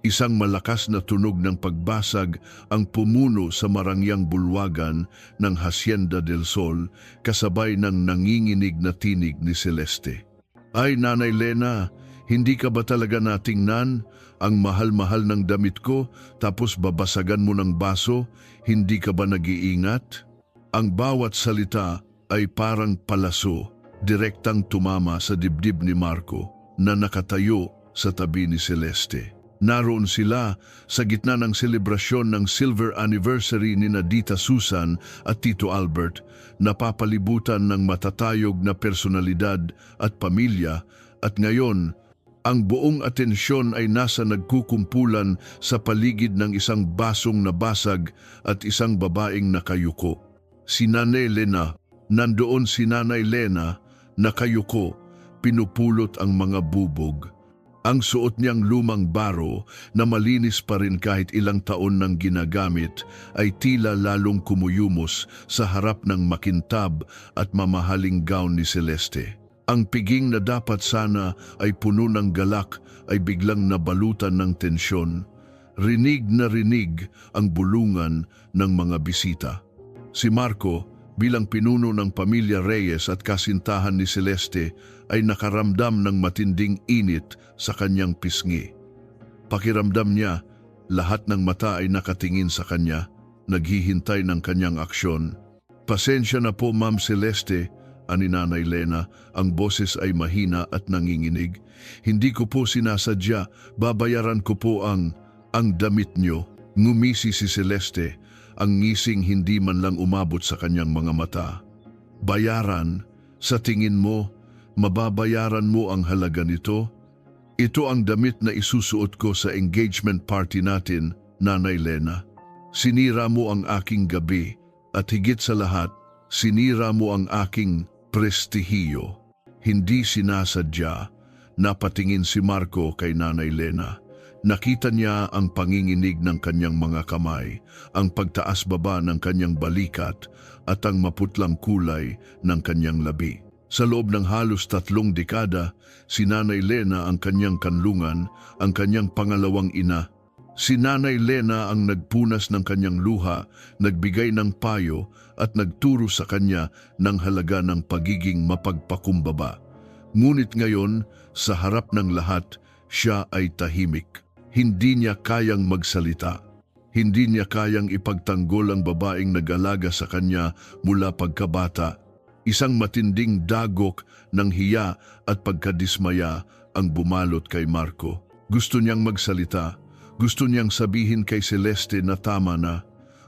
Isang malakas na tunog ng pagbasag ang pumuno sa marangyang bulwagan ng Hacienda del Sol kasabay ng nanginginig na tinig ni Celeste. Ay, Nanay Lena, hindi ka ba talaga natingnan ang mahal-mahal ng damit ko tapos babasagan mo ng baso? Hindi ka ba nag-iingat? Ang bawat salita ay parang palaso, direktang tumama sa dibdib ni Marco na nakatayo sa tabi ni Celeste. Naroon sila sa gitna ng selebrasyon ng silver anniversary ni Dita Susan at Tito Albert, napapalibutan ng matatayog na personalidad at pamilya, at ngayon, ang buong atensyon ay nasa nagkukumpulan sa paligid ng isang basong nabasag at isang babaeng nakayuko. Si Nanay Lena, nandoon si Nanay Lena, nakayuko, pinupulot ang mga bubog. Ang suot niyang lumang baro na malinis pa rin kahit ilang taon nang ginagamit ay tila lalong kumuyumos sa harap ng makintab at mamahaling gown ni Celeste. Ang piging na dapat sana ay puno ng galak ay biglang nabalutan ng tensyon. Rinig na rinig ang bulungan ng mga bisita. Si Marco, bilang pinuno ng pamilya Reyes at kasintahan ni Celeste, ay nakaramdam ng matinding init sa kanyang pisngi. Pakiramdam niya, lahat ng mata ay nakatingin sa kanya, naghihintay ng kanyang aksyon. Pasensya na po, Ma'am Celeste, ani Nanay Lena, ang boses ay mahina at nanginginig. Hindi ko po sinasadya, babayaran ko po ang damit niyo. Ngumisi si Celeste, ang ngising hindi man lang umabot sa kanyang mga mata. Bayaran? Sa tingin mo, mababayaran mo ang halaga nito? Ito ang damit na isusuot ko sa engagement party natin, Nanay Lena. Sinira mo ang aking gabi at higit sa lahat, sinira mo ang aking prestihiyo. Hindi sinasadya, napatingin si Marco kay Nanay Lena. Nakita niya ang panginginig ng kanyang mga kamay, ang pagtaas-baba ng kanyang balikat at ang maputlang kulay ng kanyang labi. Sa loob ng halos 3 dekada, si Nanay Lena ang kanyang kanlungan, ang kanyang pangalawang ina. Si Nanay Lena ang nagpunas ng kanyang luha, nagbigay ng payo at nagturo sa kanya ng halaga ng pagiging mapagpakumbaba. Ngunit ngayon, sa harap ng lahat, siya ay tahimik. Hindi niya kayang magsalita. Hindi niya kayang ipagtanggol ang babaeng nag-alaga sa kanya mula pagkabata. Isang matinding dagok ng hiya at pagkadismaya ang bumalot kay Marco. Gusto niyang magsalita. Gusto niyang sabihin kay Celeste na tama na.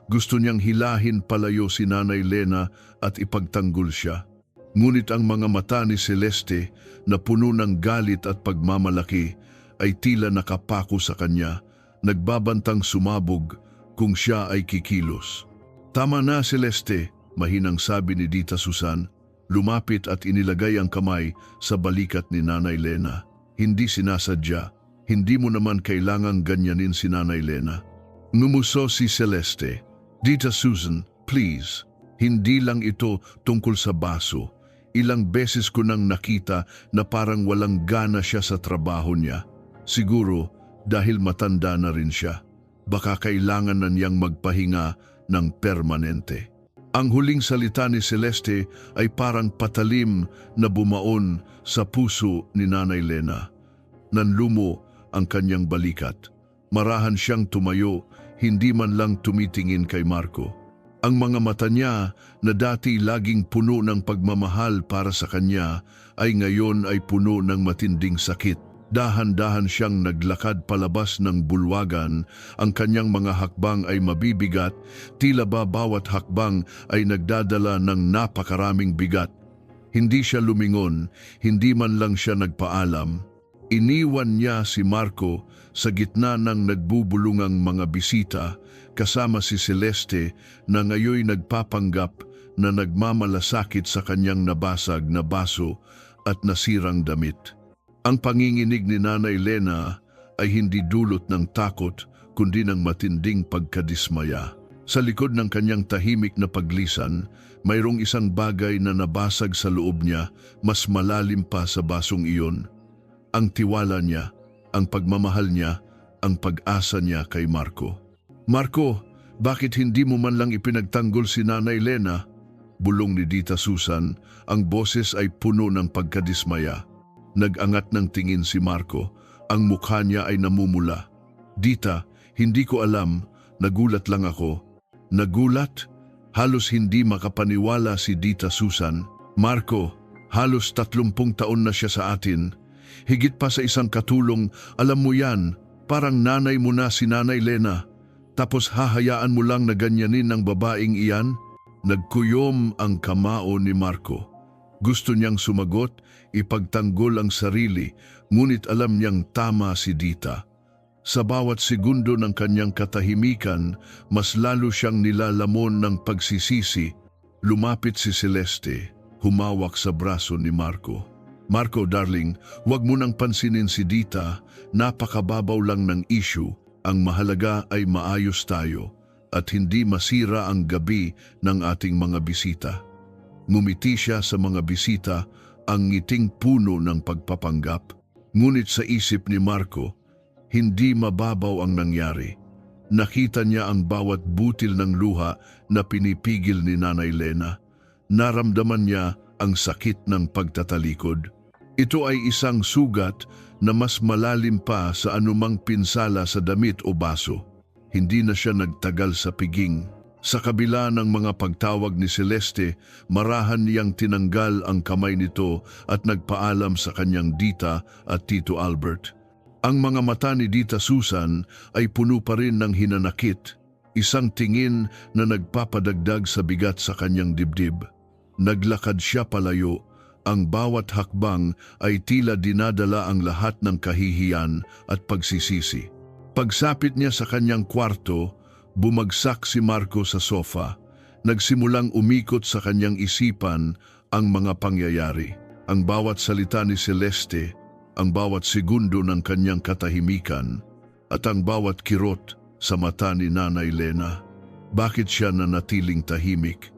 Gusto niyang hilahin palayo si Nanay Lena at ipagtanggol siya. Ngunit ang mga mata ni Celeste na puno ng galit at pagmamalaki ay tila nakapako sa kanya, nagbabantang sumabog kung siya ay kikilos. Tama na, Celeste, mahinang sabi ni Dita Susan, lumapit at inilagay ang kamay sa balikat ni Nanay Lena. Hindi sinasadya, hindi mo naman kailangang ganyanin si Nanay Lena. Ngumuso si Celeste. Dita Susan, please, hindi lang ito tungkol sa baso. Ilang beses ko nang nakita na parang walang gana siya sa trabaho niya. Siguro dahil matanda na rin siya. Baka kailangan na niyang magpahinga ng permanente. Ang huling salita ni Celeste ay parang patalim na bumaon sa puso ni Nanay Lena. Nanlumo ang kanyang balikat. Marahan siyang tumayo, hindi man lang tumitingin kay Marco. Ang mga mata niya na dati laging puno ng pagmamahal para sa kanya ay ngayon ay puno ng matinding sakit. Dahan-dahan siyang naglakad palabas ng bulwagan, ang kanyang mga hakbang ay mabibigat, tila ba bawat hakbang ay nagdadala ng napakaraming bigat. Hindi siya lumingon, hindi man lang siya nagpaalam. Iniwan niya si Marco sa gitna ng nagbubulungang mga bisita kasama si Celeste na ngayoy nagpapanggap na nagmamalasakit sa kanyang nabasag na baso at nasirang damit. Ang panginginig ni Nanay Lena ay hindi dulot ng takot kundi ng matinding pagkadismaya. Sa likod ng kanyang tahimik na paglisan, mayroong isang bagay na nabasag sa loob niya, mas malalim pa sa basong iyon. Ang tiwala niya, ang pagmamahal niya, ang pag-asa niya kay Marco. "Marco, bakit hindi mo man lang ipinagtanggol si Nanay Lena?" Bulong ni Dita Susan, ang boses ay puno ng pagkadismaya. Nag-angat ng tingin si Marco, ang mukha niya ay namumula. "Dita, hindi ko alam, nagulat lang ako." "Nagulat?" Halos hindi makapaniwala si Dita Susan. "Marco, halos 30 taon na siya sa atin. Higit pa sa isang katulong, alam mo yan, parang nanay mo na si Nanay Lena. Tapos hahayaan mo lang na ganyanin ng babaeng iyan?" Nagkuyom ang kamao ni Marco. Gusto niyang sumagot, ipagtanggol ang sarili, ngunit alam niyang tama si Dita. Sa bawat segundo ng kanyang katahimikan, mas lalo siyang nilalamon ng pagsisisi. Lumapit si Celeste, humawak sa braso ni Marco. "Marco, darling, huwag mo nang pansinin si Dita, napakababaw lang ng issue. Ang mahalaga ay maayos tayo at hindi masira ang gabi ng ating mga bisita." Ngumiti siya sa mga bisita, ang ngiting puno ng pagpapanggap. Ngunit sa isip ni Marco, hindi mababaw ang nangyari. Nakita niya ang bawat butil ng luha na pinipigil ni Nanay Lena. Naramdaman niya ang sakit ng pagtatalikod. Ito ay isang sugat na mas malalim pa sa anumang pinsala sa damit o baso. Hindi na siya nagtagal sa piging. Sa kabila ng mga pagtawag ni Celeste, marahan niyang tinanggal ang kamay nito at nagpaalam sa kanyang Dita at Tito Albert. Ang mga mata ni Dita Susan ay puno pa rin ng hinanakit, isang tingin na nagpapadagdag sa bigat sa kanyang dibdib. Naglakad siya palayo, ang bawat hakbang ay tila dinadala ang lahat ng kahihiyan at pagsisisi. Pagsapit niya sa kanyang kwarto, bumagsak si Marco sa sofa. Nagsimulang umikot sa kanyang isipan ang mga pangyayari. Ang bawat salita ni Celeste, ang bawat segundo ng kanyang katahimikan, at ang bawat kirot sa mata ni Nanay Lena. Bakit siya nanatiling tahimik?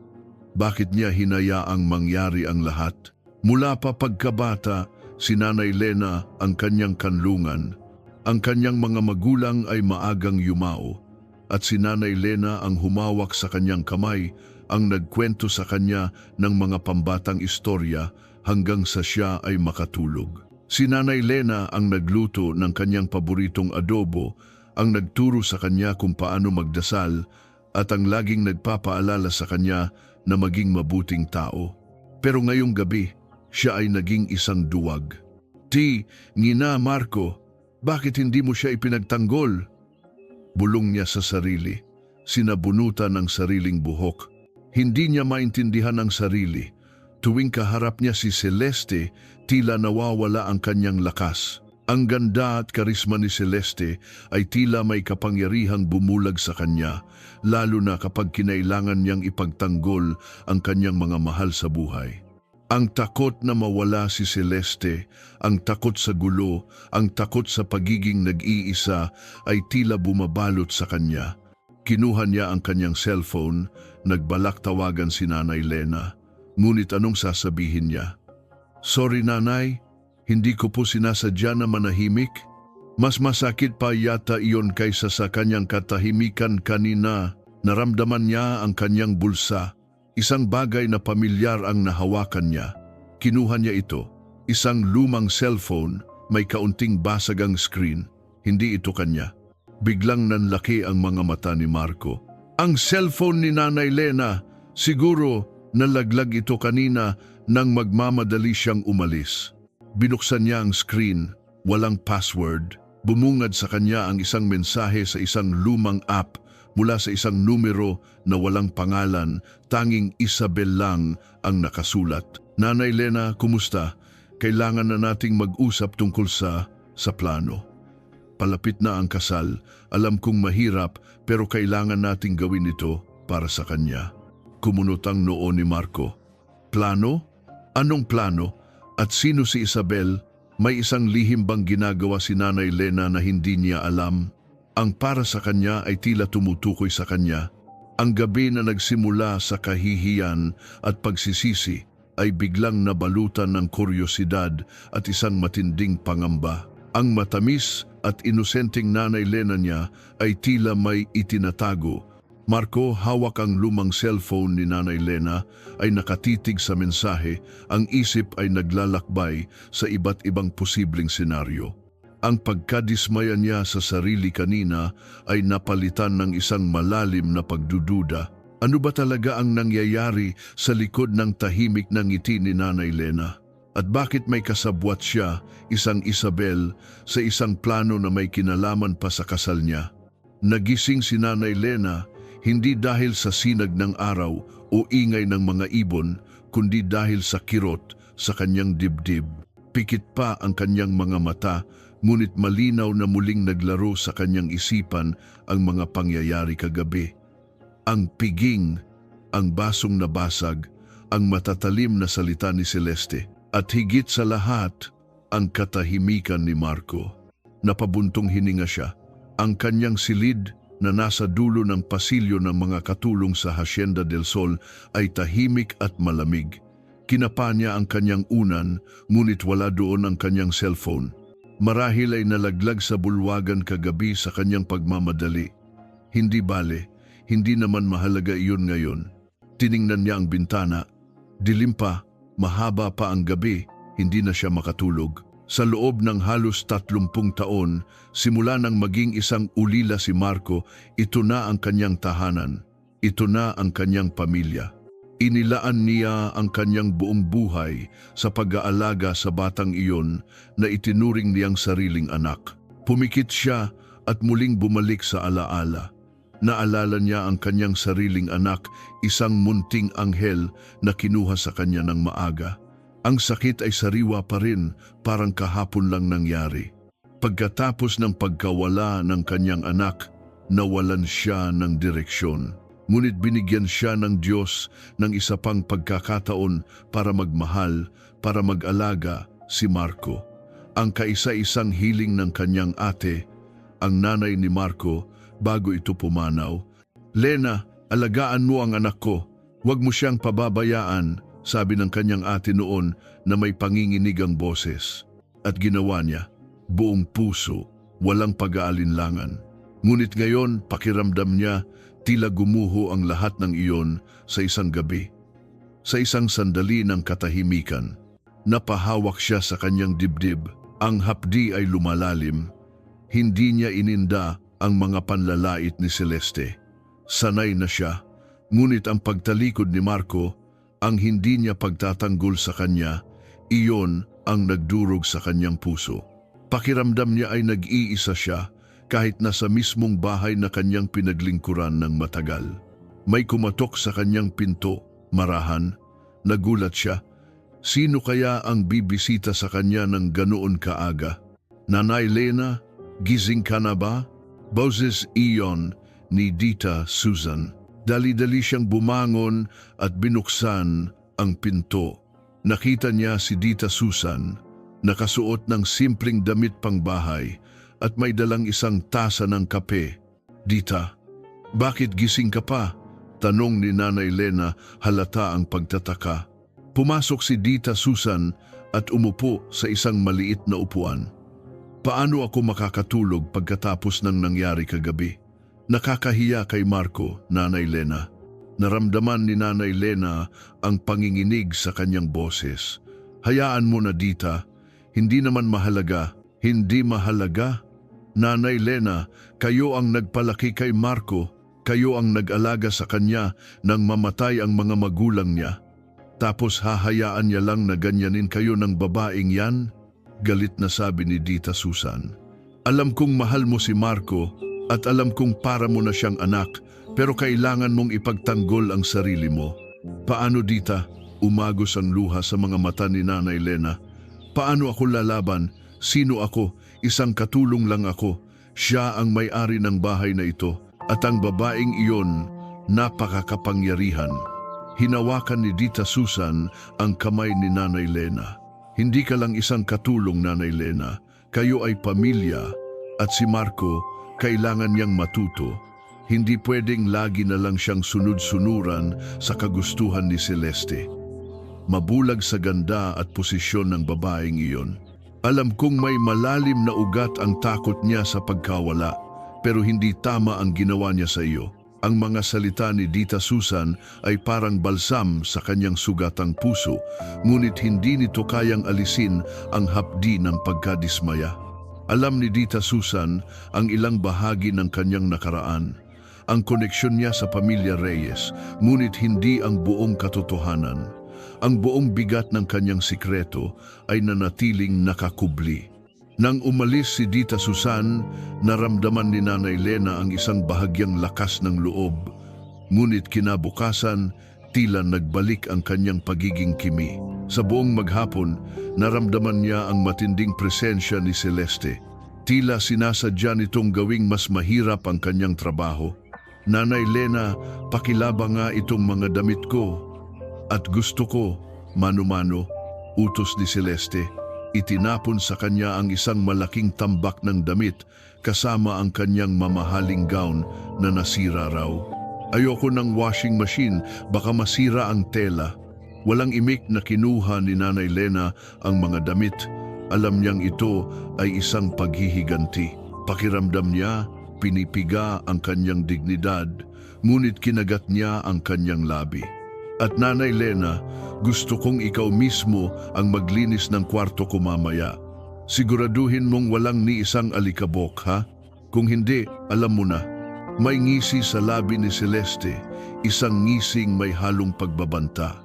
Bakit niya hinayaang mangyari ang lahat? Mula pa pagkabata, si Nanay Lena ang kanyang kanlungan. Ang kanyang mga magulang ay maagang yumao, at si Nanay Lena ang humawak sa kanyang kamay, ang nagkwento sa kanya ng mga pambatang istorya hanggang sa siya ay makatulog. Si Nanay Lena ang nagluto ng kanyang paboritong adobo, ang nagturo sa kanya kung paano magdasal, at ang laging nagpapaalala sa kanya na maging mabuting tao. Pero ngayong gabi, siya ay naging isang duwag. Ngina Marco, bakit hindi mo siya ipinagtanggol?" Bulong niya sa sarili, sinabunutan ng sariling buhok. Hindi niya maintindihan ang sarili. Tuwing kaharap niya si Celeste, tila nawawala ang kanyang lakas. Ang ganda at karisma ni Celeste ay tila may kapangyarihang bumulag sa kanya, lalo na kapag kinailangan niyang ipagtanggol ang kanyang mga mahal sa buhay. Ang takot na mawala si Celeste, ang takot sa gulo, ang takot sa pagiging nag-iisa ay tila bumabalot sa kanya. Kinuha niya ang kanyang cellphone, nagbalak tawagan si Nanay Lena. Ngunit anong sasabihin niya? "Sorry Nanay, hindi ko po sinasadya na manahimik." Mas masakit pa yata iyon kaysa sa kanyang katahimikan kanina. Naramdaman niya ang kanyang bulsa. Isang bagay na pamilyar ang nahawakan niya. Kinuha niya ito. Isang lumang cellphone, may kaunting basag ang screen. Hindi ito kanya. Biglang nanlaki ang mga mata ni Marco. Ang cellphone ni Nanay Lena, siguro nalaglag ito kanina nang magmamadali siyang umalis. Binuksan niya ang screen, walang password. Bumungad sa kanya ang isang mensahe sa isang lumang app mula sa isang numero na walang pangalan, tanging Isabel lang ang nakasulat. "Nanay Lena, kumusta? Kailangan na nating mag-usap tungkol sa plano. Palapit na ang kasal. Alam kong mahirap pero kailangan nating gawin ito para sa kanya." Kumunot ang noo ni Marco. Plano? Anong plano? At sino si Isabel? May isang lihim bang ginagawa si Nanay Lena na hindi niya alam? Ang para sa kanya ay tila tumutukoy sa kanya. Ang gabi na nagsimula sa kahihiyan at pagsisisi ay biglang nabalutan ng kuryosidad at isang matinding pangamba. Ang matamis at inosenteng Nanay Lena niya ay tila may itinatago. Marco, hawak ang lumang cellphone ni Nanay Lena, ay nakatitig sa mensahe, ang isip ay naglalakbay sa iba't ibang posibleng senaryo. Ang pagkadismaya niya sa sarili kanina ay napalitan ng isang malalim na pagdududa. Ano ba talaga ang nangyayari sa likod ng tahimik na ngiti ni Nanay Lena? At bakit may kasabwat siya, isang Isabel, sa isang plano na may kinalaman pa sa kasal niya? Nagising si Nanay Lena hindi dahil sa sinag ng araw o ingay ng mga ibon, kundi dahil sa kirot sa kanyang dibdib. Pikit pa ang kanyang mga mata, ngunit malinaw na muling naglaro sa kanyang isipan ang mga pangyayari kagabi. Ang piging, ang basong nabasag, ang matatalim na salita ni Celeste, at higit sa lahat, ang katahimikan ni Marco. Napabuntong hininga siya. Ang kanyang silid na nasa dulo ng pasilyo ng mga katulong sa Hacienda del Sol ay tahimik at malamig. Kinapa niya ang kanyang unan, ngunit wala doon ang kanyang cellphone. Marahil ay nalaglag sa bulwagan kagabi sa kanyang pagmamadali. Hindi bale, hindi naman mahalaga iyon ngayon. Tiningnan niya ang bintana. Dilim pa, mahaba pa ang gabi, hindi na siya makatulog. Sa loob ng halos 30 taon, simula nang maging isang ulila si Marco, ito na ang kanyang tahanan. Ito na ang kanyang pamilya. Inilaan niya ang kanyang buong buhay sa pag-aalaga sa batang iyon na itinuring niyang sariling anak. Pumikit siya at muling bumalik sa alaala. Naalala niya ang kanyang sariling anak, isang munting anghel na kinuha sa kanya ng maaga. Ang sakit ay sariwa pa rin, parang kahapon lang nangyari. Pagkatapos ng pagkawala ng kanyang anak, nawalan siya ng direksyon. Ngunit binigyan siya ng Diyos ng isa pang pagkakataon para magmahal, para mag-alaga si Marco. Ang kaisa-isang hiling ng kanyang ate, ang nanay ni Marco, bago ito pumanaw. Lena, alagaan mo ang anak ko. Huwag mo siyang pababayaan, sabi ng kanyang ate noon na may panginginig ang boses. At ginawa niya, buong puso, walang pag-aalinlangan. Ngunit ngayon, pakiramdam niya, tila gumuho ang lahat ng iyon sa isang gabi. Sa isang sandali ng katahimikan, napahawak siya sa kanyang dibdib. Ang hapdi ay lumalalim. Hindi niya ininda ang mga panlalait ni Celeste. Sanay na siya, ngunit ang pagtalikod ni Marco, ang hindi niya pagtatanggol sa kanya, iyon ang nagdurog sa kanyang puso. Pakiramdam niya ay nag-iisa siya kahit nasa mismong bahay na kanyang pinaglingkuran ng matagal. May kumatok sa kanyang pinto, marahan. Nagulat siya. Sino kaya ang bibisita sa kanya ng ganoon kaaga? Nanay Lena, gising ka na ba? Boses iyon ni Tita Susan. Dali-dali siyang bumangon at binuksan ang pinto. Nakita niya si Tita Susan, nakasuot ng simpleng damit pangbahay at may dalang isang tasa ng kape. Dita, bakit gising ka pa? Tanong ni Nanay Lena, halata ang pagtataka. Pumasok si Tita Susan at umupo sa isang maliit na upuan. Paano ako makakatulog pagkatapos ng nangyari kagabi? Nakakahiya kay Marco, Nanay Lena. Naramdaman ni Nanay Lena ang panginginig sa kanyang boses. Hayaan mo na, Dita. Hindi naman mahalaga. Hindi mahalaga? Nanay Lena, kayo ang nagpalaki kay Marco. Kayo ang nag-alaga sa kanya nang mamatay ang mga magulang niya. Tapos hahayaan niya lang na ganyanin kayo ng babaeng yan? Galit na sabi ni Tita Susan. Alam kong mahal mo si Marco at alam kong para mo na siyang anak, pero kailangan mong ipagtanggol ang sarili mo. Paano, Dita? Umagos ang luha sa mga mata ni Nanay Lena. Paano ako lalaban? Sino ako? Isang katulong lang ako. Siya ang may-ari ng bahay na ito at ang babaeng iyon napakakapangyarihan. Hinawakan ni Tita Susan ang kamay ni Nanay Lena. Hindi ka lang isang katulong, Nanay Lena. Kayo ay pamilya at si Marco kailangan niyang matuto. Hindi pwedeng lagi na lang siyang sunod-sunuran sa kagustuhan ni Celeste. Mabulag sa ganda at posisyon ng babaeng iyon. Alam kong may malalim na ugat ang takot niya sa pagkawala, pero hindi tama ang ginawa niya sa iyo. Ang mga salita ni Tita Susan ay parang balsam sa kanyang sugatang puso, ngunit hindi nito kayang alisin ang hapdi ng pagkadismaya. Alam ni Tita Susan ang ilang bahagi ng kanyang nakaraan, ang koneksyon niya sa pamilya Reyes, ngunit hindi ang buong katotohanan. Ang buong bigat ng kanyang sikreto ay nanatiling nakakubli. Nang umalis si Tita Susan, naramdaman ni Nanay Lena ang isang bahagyang lakas ng loob. Ngunit kinabukasan, tila nagbalik ang kanyang pagiging kimi. Sa buong maghapon, naramdaman niya ang matinding presensya ni Celeste. Tila sinasadya nitong gawing mas mahirap ang kanyang trabaho. Nanay Lena, pakilaba nga itong mga damit ko. At gusto ko, mano-mano, utos ni Celeste. Itinapon sa kanya ang isang malaking tambak ng damit kasama ang kanyang mamahaling gown na nasira raw. Ayoko ng washing machine, baka masira ang tela. Walang imik na kinuha ni Nanay Lena ang mga damit. Alam niyang ito ay isang paghihiganti. Pakiramdam niya, pinipiga ang kanyang dignidad, ngunit kinagat niya ang kanyang labi. At Nanay Lena, gusto kong ikaw mismo ang maglinis ng kwarto ko mamaya. Siguraduhin mong walang ni isang alikabok, ha? Kung hindi, alam mo na. May ngisi sa labi ni Celeste, isang ngising may halong pagbabanta.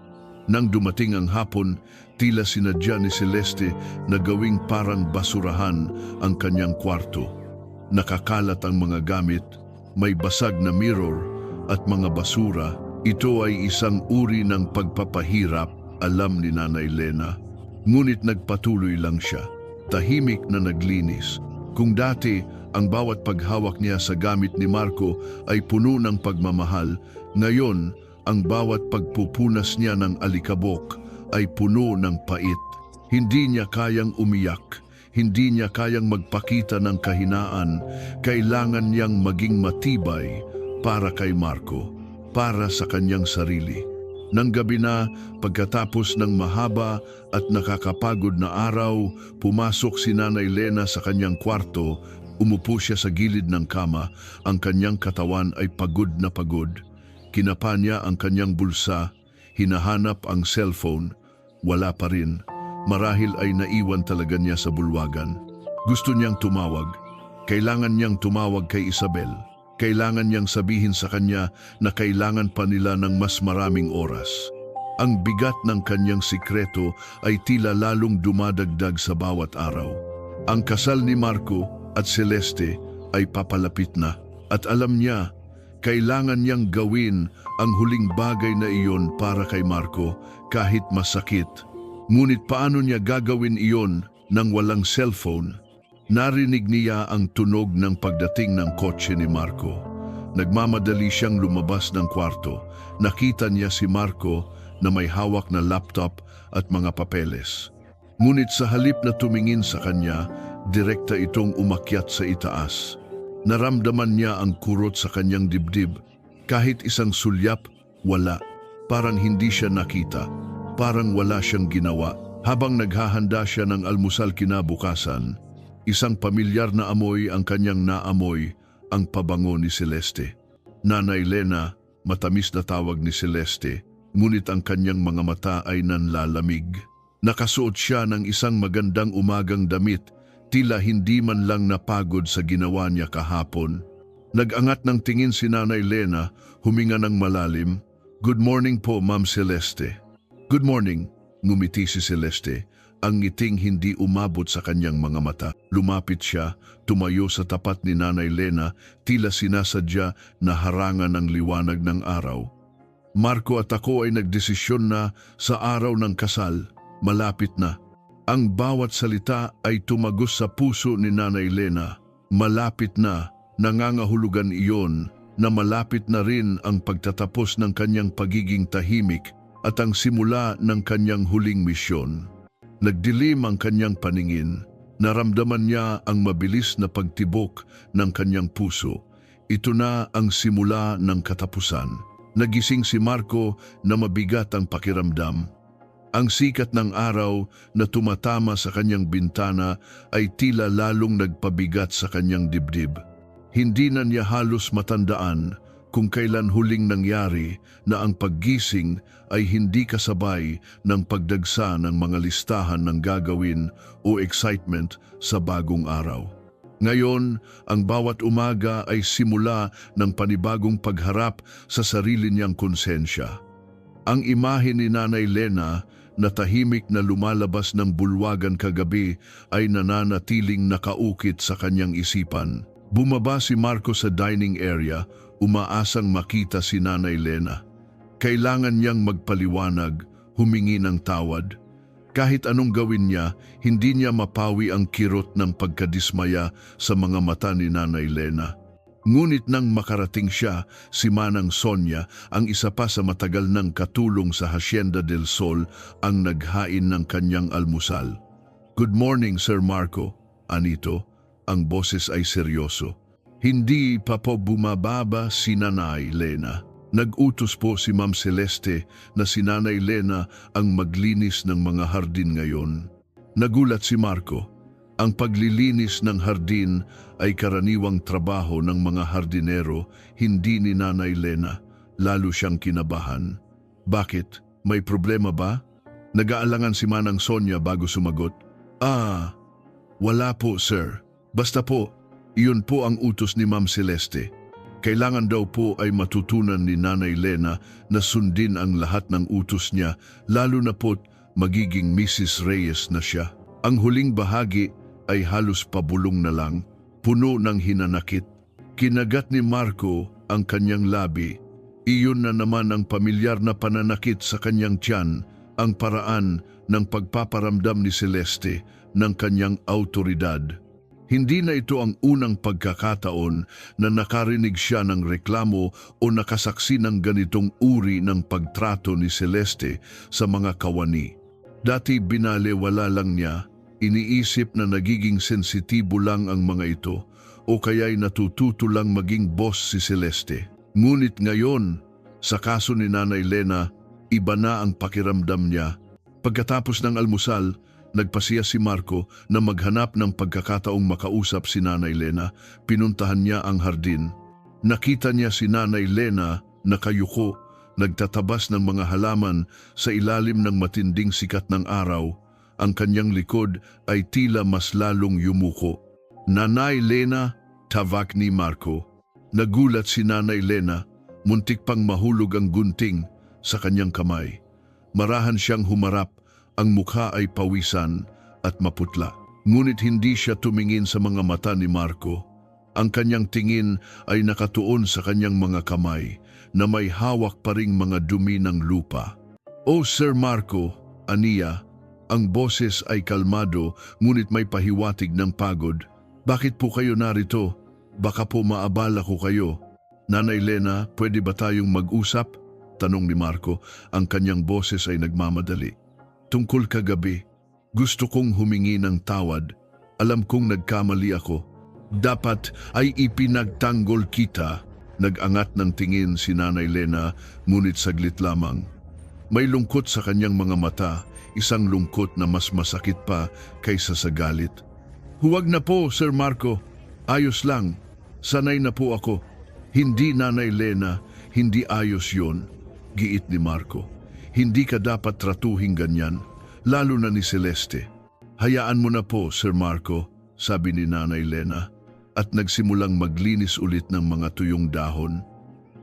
Nang dumating ang hapon, tila sinadya ni Celeste na gawing parang basurahan ang kanyang kwarto. Nakakalat ang mga gamit, may basag na mirror at mga basura. Ito ay isang uri ng pagpapahirap, alam ni Nanay Lena. Ngunit nagpatuloy lang siya, tahimik na naglinis. Kung dati, ang bawat paghawak niya sa gamit ni Marco ay puno ng pagmamahal, ngayon, ang bawat pagpupunas niya ng alikabok ay puno ng pait. Hindi niya kayang umiyak, hindi niya kayang magpakita ng kahinaan, kailangan niyang maging matibay para kay Marco. Para sa kanyang sarili. Nang gabi na, pagkatapos ng mahaba at nakakapagod na araw, pumasok si Nanay Lena sa kanyang kwarto, umupo siya sa gilid ng kama, ang kanyang katawan ay pagod na pagod. Kinapa niya ang kanyang bulsa, hinahanap ang cellphone, wala pa rin. Marahil ay naiwan talaga niya sa bulwagan. Gusto niyang tumawag. Kailangan niyang tumawag kay Isabel. Kailangan niyang sabihin sa kanya na kailangan pa nila ng mas maraming oras. Ang bigat ng kanyang sikreto ay tila lalong dumadagdag sa bawat araw. Ang kasal ni Marco at Celeste ay papalapit na at alam niya, kailangan niyang gawin ang huling bagay na iyon para kay Marco kahit masakit. Ngunit paano niya gagawin iyon nang walang cellphone? Narinig niya ang tunog ng pagdating ng kotse ni Marco. Nagmamadali siyang lumabas ng kwarto. Nakita niya si Marco na may hawak na laptop at mga papeles. Ngunit sa halip na tumingin sa kanya, direkta itong umakyat sa itaas. Naramdaman niya ang kurot sa kanyang dibdib. Kahit isang sulyap, wala. Parang hindi siya nakita. Parang wala siyang ginawa. Habang naghahanda siya ng almusal kinabukasan, isang pamilyar na amoy ang kanyang naamoy, ang pabango ni Celeste. Nanay Lena, matamis na tawag ni Celeste, ngunit ang kanyang mga mata ay nanlalamig. Nakasuot siya ng isang magandang umagang damit, tila hindi man lang napagod sa ginawa niya kahapon. Nag-angat ng tingin si Nanay Lena, huminga ng malalim. "Good morning po, Ma'am Celeste." "Good morning," ngumiti si Celeste. Ang ngiting hindi umabot sa kanyang mga mata. Lumapit siya, tumayo sa tapat ni Nanay Lena, tila sinasadya na harangan ng liwanag ng araw. "Marco at ako ay nagdesisyon na sa araw ng kasal, malapit na." Ang bawat salita ay tumagos sa puso ni Nanay Lena. Malapit na, nangangahulugan iyon na malapit na rin ang pagtatapos ng kanyang pagiging tahimik at ang simula ng kanyang huling misyon. Nagdilim ang kanyang paningin. Naramdaman niya ang mabilis na pagtibok ng kanyang puso. Ito na ang simula ng katapusan. Nagising si Marco na mabigat ang pakiramdam. Ang sikat ng araw na tumatama sa kanyang bintana ay tila lalong nagpabigat sa kanyang dibdib. Hindi na niya halos matandaan kung kailan huling nangyari na ang paggising ay hindi kasabay ng pagdagsa ng mga listahan ng gagawin o excitement sa bagong araw. Ngayon, ang bawat umaga ay simula ng panibagong pagharap sa sarili niyang konsensya. Ang imahe ni Nanay Lena na tahimik na lumalabas ng bulwagan kagabi ay nananatiling nakaukit sa kanyang isipan. Bumaba si Marco sa dining area, umaasang makita si Nanay Lena. Kailangan niyang magpaliwanag, humingi ng tawad. Kahit anong gawin niya, hindi niya mapawi ang kirot ng pagkadismaya sa mga mata ni Nanay Lena. Ngunit nang makarating siya, si Manang Sonia, ang isa pa sa matagal ng katulong sa Hacienda del Sol, ang naghain ng kanyang almusal. "Good morning, Sir Marco," anito. Ang boses ay seryoso. Hindi pa po bumababa si Nanay Lena. Nag-utos po si Ma'am Celeste na si Nanay Lena ang maglinis ng mga hardin ngayon. Nagulat si Marco. Ang paglilinis ng hardin ay karaniwang trabaho ng mga hardinero, hindi ni Nanay Lena. Lalo siyang kinabahan. "Bakit? May problema ba?" Nag-aalangan si Manang Sonia bago sumagot. Wala po, sir. Basta po, iyon po ang utos ni Ma'am Celeste. Kailangan daw po ay matutunan ni Nanay Lena na sundin ang lahat ng utos niya, lalo na po't magiging Mrs. Reyes na siya. Ang huling bahagi ay halos pabulong na lang, puno ng hinanakit. Kinagat ni Marco ang kanyang labi. Iyon na naman ang pamilyar na pananakit sa kanyang tiyan, ang paraan ng pagpaparamdam ni Celeste ng kanyang autoridad. Hindi na ito ang unang pagkakataon na nakarinig siya ng reklamo o nakasaksi ng ganitong uri ng pagtrato ni Celeste sa mga kawani. Dati binalewala lang niya, iniisip na nagiging sensitibo lang ang mga ito o kaya'y natututo lang maging boss si Celeste. Ngunit ngayon, sa kaso ni Nanay Lena, iba na ang pakiramdam niya. Pagkatapos ng almusal, nagpasiya si Marco na maghanap ng pagkakataong makausap si Nanay Lena. Pinuntahan niya ang hardin. Nakita niya si Nanay Lena nakayuko, nagtatabas ng mga halaman sa ilalim ng matinding sikat ng araw. Ang kanyang likod ay tila mas lalong yumuko. "Nanay Lena," tawag ni Marco. Nagulat si Nanay Lena, muntik pang mahulog ang gunting sa kanyang kamay. Marahan siyang humarap, ang mukha ay pawisan at maputla. Ngunit hindi siya tumingin sa mga mata ni Marco. Ang kanyang tingin ay nakatuon sa kanyang mga kamay na may hawak pa ring mga dumi ng lupa. "Oh, Sir Marco," aniya. Ang boses ay kalmado ngunit may pahiwatig ng pagod. "Bakit po kayo narito? Baka po maabala ko kayo." "Nanay Lena, pwede ba tayong mag-usap?" tanong ni Marco. Ang kanyang boses ay nagmamadali. "Tungkol kagabi, gusto kong humingi ng tawad. Alam kong nagkamali ako. Dapat ay ipinagtanggol kita." Nag-angat ng tingin si Nanay Lena, ngunit saglit lamang. May lungkot sa kanyang mga mata, isang lungkot na mas masakit pa kaysa sa galit. "Huwag na po, Sir Marco. Ayos lang. Sanay na po ako." "Hindi, Nanay Lena, hindi ayos yun," giit ni Marco. "Hindi ka dapat tratuhin ganyan, lalo na ni Celeste." "Hayaan mo na po, Sir Marco," sabi ni Nanay Lena, at nagsimulang maglinis ulit ng mga tuyong dahon.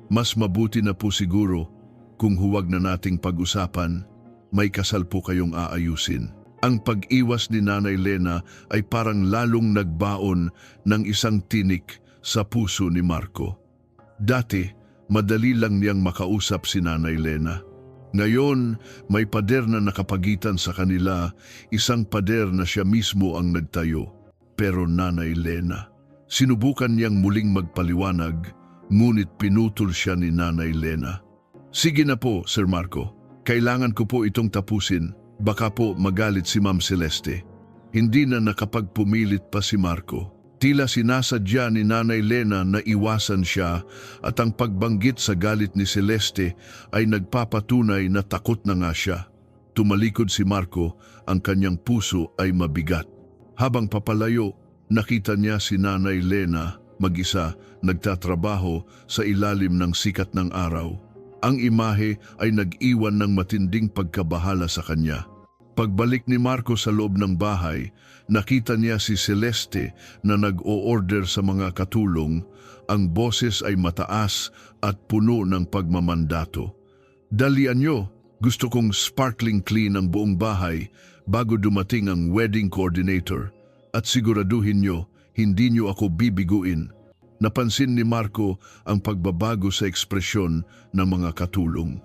"Mas mabuti na po siguro kung huwag na nating pag-usapan. May kasal po kayong aayusin." Ang pag-iwas ni Nanay Lena ay parang lalong nagbaon ng isang tinik sa puso ni Marco. Dati, madali lang niyang makausap si Nanay Lena. Ngayon, may pader na nakapagitan sa kanila, isang pader na siya mismo ang nagtayo. Pero Nanay Lena, sinubukan niyang muling magpaliwanag, ngunit pinutol siya ni Nanay Lena. "Sige na po, Sir Marco. Kailangan ko po itong tapusin. Baka po magalit si Ma'am Celeste." Hindi na nakapagpumilit pa si Marco. Tila sinasadya ni Nanay Lena na iwasan siya, at ang pagbanggit sa galit ni Celeste ay nagpapatunay na takot na nga siya. Tumalikod si Marco, ang kanyang puso ay mabigat. Habang papalayo, nakita niya si Nanay Lena, mag-isa, nagtatrabaho sa ilalim ng sikat ng araw. Ang imahe ay nag-iwan ng matinding pagkabahala sa kanya. Pagbalik ni Marco sa loob ng bahay, nakita niya si Celeste na nag-o-order sa mga katulong. Ang boses ay mataas at puno ng pagmamandato. "Dalian nyo, gusto kong sparkling clean ang buong bahay bago dumating ang wedding coordinator. At siguraduhin nyo, hindi nyo ako bibiguin." Napansin ni Marco ang pagbabago sa ekspresyon ng mga katulong.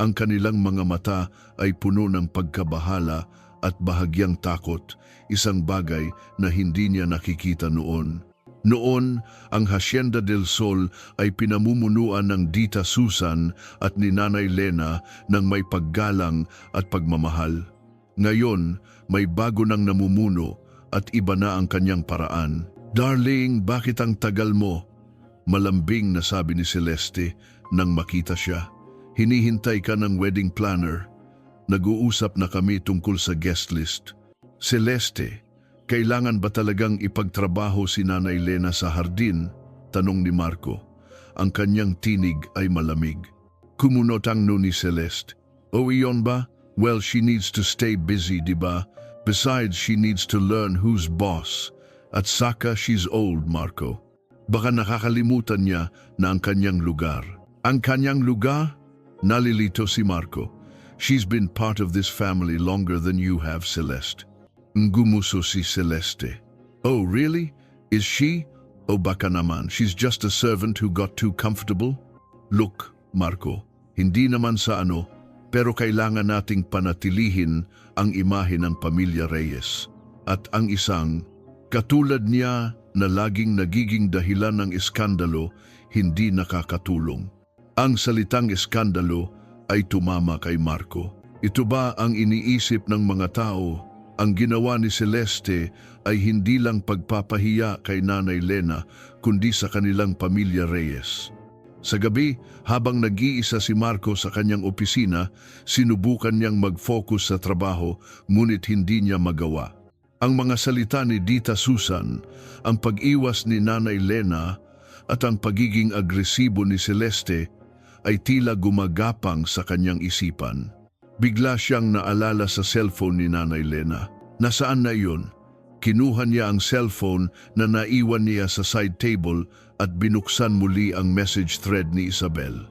Ang kanilang mga mata ay puno ng pagkabahala at bahagyang takot, isang bagay na hindi niya nakikita noon. Noon, ang Hacienda del Sol ay pinamumunuan ng Dita Susan at ni Nanay Lena ng may paggalang at pagmamahal. Ngayon, may bago nang namumuno at iba na ang kanyang paraan. "Darling, bakit ang tagal mo?" Malambing na sabi ni Celeste nang makita siya. "Hinihintay ka ng wedding planner. Nag-uusap na kami tungkol sa guest list." "Celeste, kailangan ba talagang ipagtrabaho si Nanay Lena sa hardin?" tanong ni Marco. Ang kanyang tinig ay malamig. Kumunotang no ni Celeste. "O iyon ba? Well, she needs to stay busy, diba? Besides, she needs to learn who's boss. At saka she's old, Marco. Baka nakakalimutan niya na ang kanyang lugar." "Ang kanyang lugar?" Nalilito si Marco. "She's been part of this family longer than you have, Celeste." Ngumuso si Celeste. "Oh, really? Is she? O baka naman, she's just a servant who got too comfortable?" "Look, Marco, hindi naman sa ano, pero kailangan nating panatilihin ang imahe ng pamilya Reyes. At ang isang, katulad niya na laging nagiging dahilan ng iskandalo, hindi nakakatulong." Ang salitang iskandalo ay tumama kay Marco. Ito ba ang iniisip ng mga tao? Ang ginawa ni Celeste ay hindi lang pagpapahiya kay Nanay Lena, kundi sa kanilang pamilya Reyes. Sa gabi, habang nag-iisa si Marco sa kanyang opisina, sinubukan niyang mag-focus sa trabaho, ngunit hindi niya magawa. Ang mga salita ni Dita Susan, ang pag-iwas ni Nanay Lena, at ang pagiging agresibo ni Celeste ay tila gumagapang sa kanyang isipan. Bigla siyang naalala sa cellphone ni Nanay Lena. Nasaan na iyon? Kinuha niya ang cellphone na naiwan niya sa side table at binuksan muli ang message thread ni Isabel.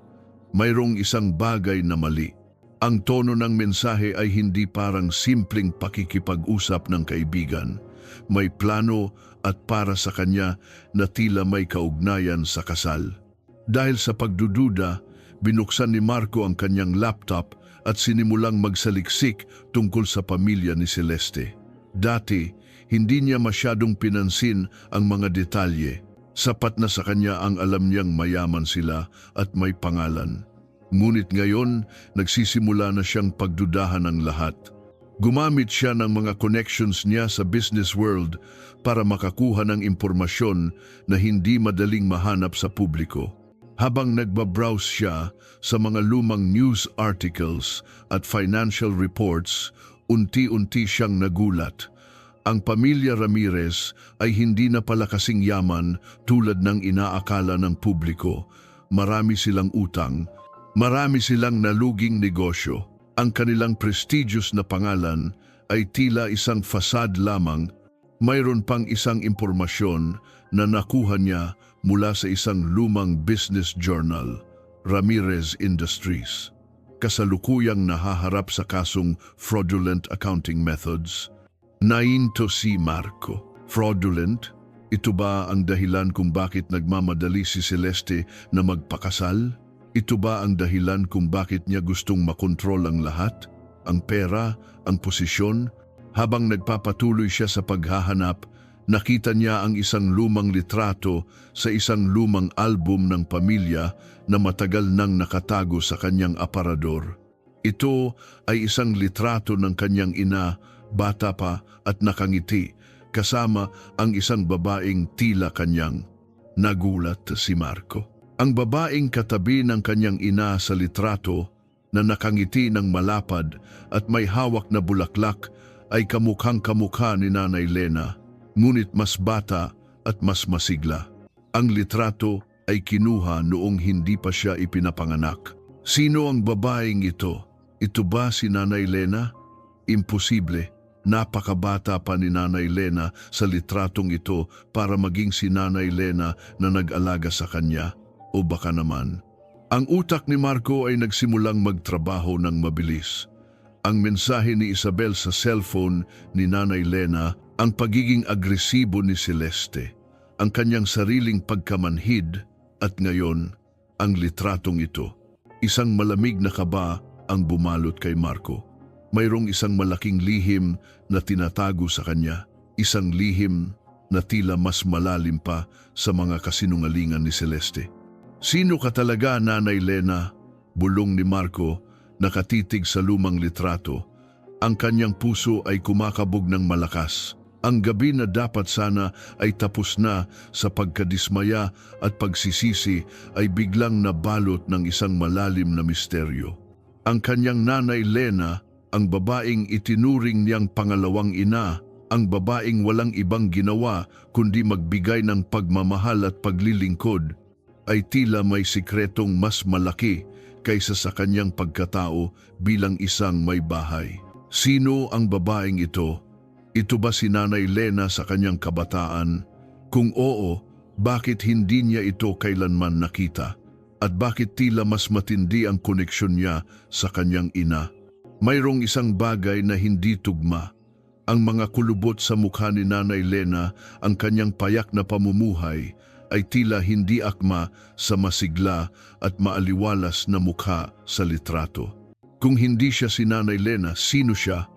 Mayroong isang bagay na mali. Ang tono ng mensahe ay hindi parang simpleng pakikipag-usap ng kaibigan. May plano at para sa kanya na tila may kaugnayan sa kasal. Dahil sa pagdududa, binuksan ni Marco ang kanyang laptop at sinimulang magsaliksik tungkol sa pamilya ni Celeste. Dati, hindi niya masyadong pinansin ang mga detalye. Sapat na sa kanya ang alam niyang mayaman sila at may pangalan. Ngunit ngayon, nagsisimula na siyang pagdudahan ng lahat. Gumamit siya ng mga connections niya sa business world para makakuha ng impormasyon na hindi madaling mahanap sa publiko. Habang nagbabrowse siya sa mga lumang news articles at financial reports, unti-unti siyang nagulat. Ang pamilya Ramirez ay hindi na pala kasing yaman tulad ng inaakala ng publiko. Marami silang utang, marami silang naluging negosyo. Ang kanilang prestigious na pangalan ay tila isang fasad lamang. Mayroon pang isang impormasyon na nakuha niya mula sa isang lumang business journal, Ramirez Industries. Kasalukuyang nahaharap sa kasong fraudulent accounting methods. Nainto si Marco. Fraudulent? Ito ba ang dahilan kung bakit nagmamadali si Celeste na magpakasal? Ito ba ang dahilan kung bakit niya gustong makontrol ang lahat? Ang pera, ang posisyon? Habang nagpapatuloy siya sa paghahanap, nakita niya ang isang lumang litrato sa isang lumang album ng pamilya na matagal nang nakatago sa kanyang aparador. Ito ay isang litrato ng kanyang ina, bata pa at nakangiti, kasama ang isang babaeng tila kanyang. Nagulat si Marco. Ang babaeng katabi ng kanyang ina sa litrato na nakangiti ng malapad at may hawak na bulaklak ay kamukhang-kamukha ni Nanay Lena, ngunit mas bata at mas masigla. Ang litrato ay kinuha noong hindi pa siya ipinapanganak. Sino ang babaeng ito? Ito ba si Nanay Lena? Imposible. Napakabata pa ni Nanay Lena sa litratong ito para maging si Nanay Lena na nag-alaga sa kanya. O baka naman, ang utak ni Marco ay nagsimulang magtrabaho ng mabilis. Ang mensahe ni Isabel sa cellphone ni Nanay Lena, ang pagiging agresibo ni Celeste, ang kanyang sariling pagkamanhid, at ngayon, ang litratong ito. Isang malamig na kaba ang bumalot kay Marco. Mayroong isang malaking lihim na tinatago sa kanya, isang lihim na tila mas malalim pa sa mga kasinungalingan ni Celeste. Sino ka talaga, Nanay Lena? Bulong ni Marco, nakatitig sa lumang litrato. Ang kanyang puso ay kumakabog ng malakas. Ang gabi na dapat sana ay tapos na sa pagkadismaya at pagsisisi ay biglang nabalot ng isang malalim na misteryo. Ang kanyang Nanay Lena, ang babaeng itinuring niyang pangalawang ina, ang babaeng walang ibang ginawa kundi magbigay ng pagmamahal at paglilingkod, ay tila may sikretong mas malaki kaysa sa kanyang pagkatao bilang isang may bahay. Sino ang babaeng ito? Ito ba si Nanay Lena sa kanyang kabataan? Kung oo, bakit hindi niya ito kailanman nakita? At bakit tila mas matindi ang koneksyon niya sa kanyang ina? Mayroong isang bagay na hindi tugma. Ang mga kulubot sa mukha ni Nanay Lena, ang kanyang payak na pamumuhay, ay tila hindi akma sa masigla at maaliwalas na mukha sa litrato. Kung hindi siya si Nanay Lena, sino siya?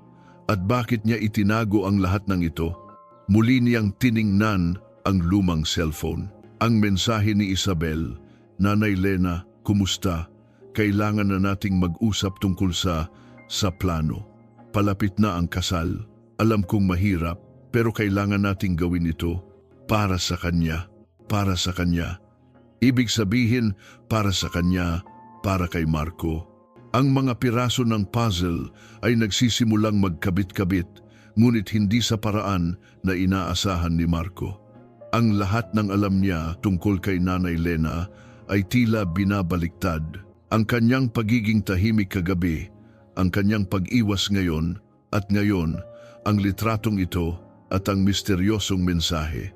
At bakit niya itinago ang lahat ng ito? Muli niyang tiningnan ang lumang cellphone. Ang mensahe ni Isabel, Nanay Lena, kumusta? Kailangan na nating mag-usap tungkol sa plano. Palapit na ang kasal. Alam kong mahirap, pero kailangan nating gawin ito para sa kanya. Para sa kanya. Ibig sabihin, para sa kanya, para kay Marco. Ang mga piraso ng puzzle ay nagsisimulang magkabit-kabit, ngunit hindi sa paraan na inaasahan ni Marco. Ang lahat ng alam niya tungkol kay Nanay Lena ay tila binabaliktad. Ang kanyang pagiging tahimik kagabi, ang kanyang pag-iwas ngayon, at ngayon, ang litratong ito at ang misteryosong mensahe.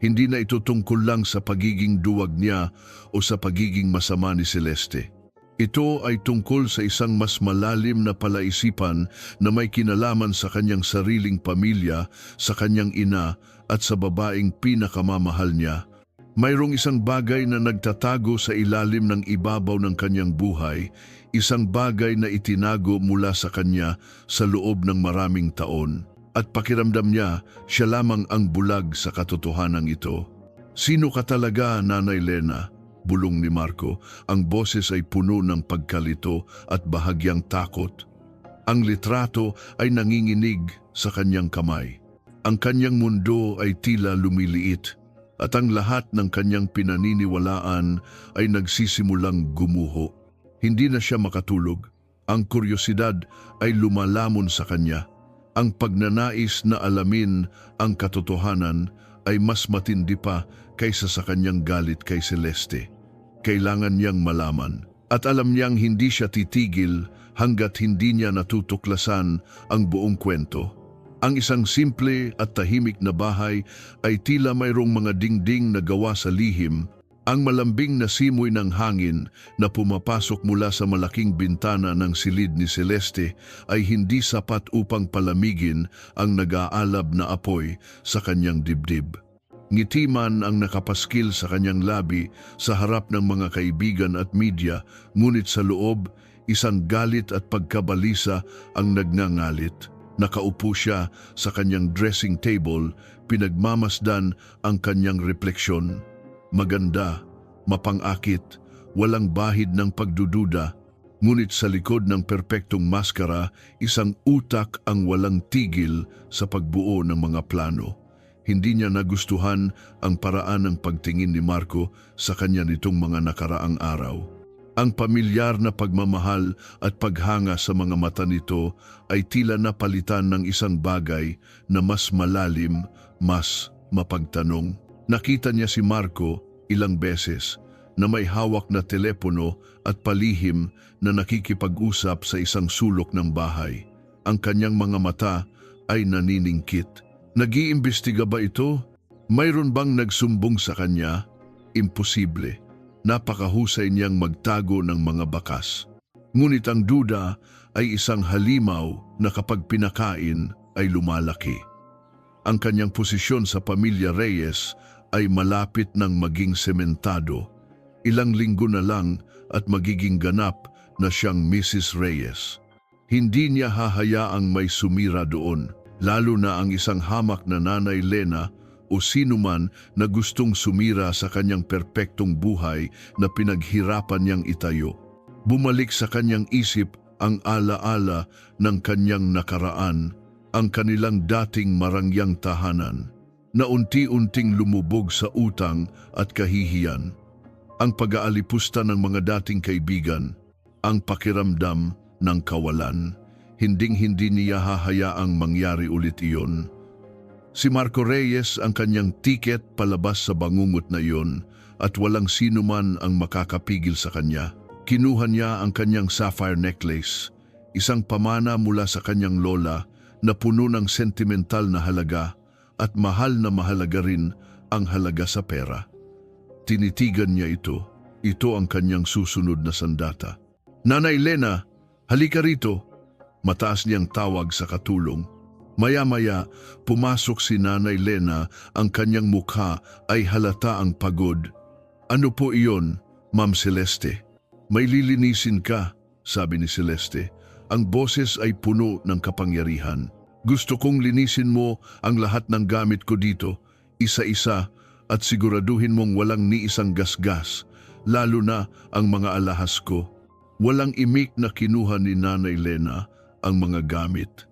Hindi na ito tungkol lang sa pagiging duwag niya o sa pagiging masama ni Celeste. Ito ay tungkol sa isang mas malalim na palaisipan na may kinalaman sa kanyang sariling pamilya, sa kanyang ina at sa babaeng pinakamamahal niya. Mayroong isang bagay na nagtatago sa ilalim ng ibabaw ng kanyang buhay, isang bagay na itinago mula sa kanya sa loob ng maraming taon. At pakiramdam niya, siya lamang ang bulag sa katotohanan ito. Sino ka talaga, Nanay Lena? Bulong ni Marco, ang boses ay puno ng pagkalito at bahagyang takot. Ang litrato ay nanginginig sa kanyang kamay. Ang kanyang mundo ay tila lumiliit at ang lahat ng kanyang pinaniniwalaan ay nagsisimulang gumuho. Hindi na siya makatulog. Ang kuryosidad ay lumalamon sa kanya. Ang pagnanais na alamin ang katotohanan ay mas matindi pa kaysa sa kanyang galit kay Celeste. Kailangan niyang malaman at alam niyang hindi siya titigil hanggat hindi niya natutuklasan ang buong kwento. Ang isang simple at tahimik na bahay ay tila mayroong mga dingding na gawa sa lihim. Ang malambing na simoy ng hangin na pumapasok mula sa malaking bintana ng silid ni Celeste ay hindi sapat upang palamigin ang nag-aalab na apoy sa kanyang dibdib. Ngiti man ang nakapaskil sa kanyang labi sa harap ng mga kaibigan at media, ngunit sa loob, isang galit at pagkabalisa ang nagngangalit. Nakaupo siya sa kanyang dressing table, pinagmamasdan ang kanyang refleksyon. Maganda, mapang-akit, walang bahid ng pagdududa, ngunit sa likod ng perpektong maskara, isang utak ang walang tigil sa pagbuo ng mga plano. Hindi niya nagustuhan ang paraan ng pagtingin ni Marco sa kanya nitong mga nakaraang araw. Ang pamilyar na pagmamahal at paghanga sa mga mata nito ay tila napalitan ng isang bagay na mas malalim, mas mapagtanong. Nakita niya si Marco ilang beses na may hawak na telepono at palihim na nakikipag-usap sa isang sulok ng bahay. Ang kanyang mga mata ay naniningkit. Nag-iimbestiga ba ito? Mayroon bang nagsumbong sa kanya? Imposible. Napakahusay niyang magtago ng mga bakas. Ngunit ang duda ay isang halimaw na kapag pinakain ay lumalaki. Ang kanyang posisyon sa pamilya Reyes ay malapit ng maging sementado. Ilang linggo na lang at magiging ganap na siyang Mrs. Reyes. Hindi niya hahayaang may sumira doon, lalo na ang isang hamak na Nanay Lena o sino man na gustong sumira sa kanyang perpektong buhay na pinaghirapan niyang itayo. Bumalik sa kanyang isip ang alaala ng kanyang nakaraan, ang kanilang dating marangyang tahanan, na unti-unting lumubog sa utang at kahihiyan. Ang pag-aalipusta ng mga dating kaibigan, ang pakiramdam ng kawalan. Hinding-hindi niya hahayaang mangyari ulit iyon. Si Marco Reyes ang kanyang tiket palabas sa bangungot na iyon at walang sino man ang makakapigil sa kanya. Kinuha niya ang kanyang sapphire necklace, isang pamana mula sa kanyang lola na puno ng sentimental na halaga at mahal na mahalaga rin ang halaga sa pera. Tinitigan niya ito. Ito ang kanyang susunod na sandata. Nanay Lena, halika rito. Mataas niyang tawag sa katulong. Maya-maya, pumasok si Nanay Lena, ang kanyang mukha ay halata ang pagod. Ano po iyon, Ma'am Celeste? May lilinisin ka, sabi ni Celeste. Ang boses ay puno ng kapangyarihan. Gusto kong linisin mo ang lahat ng gamit ko dito, isa-isa, at siguraduhin mong walang ni isang gasgas, lalo na ang mga alahas ko. Walang imik na kinuha ni Nanay Lena ang mga gamit.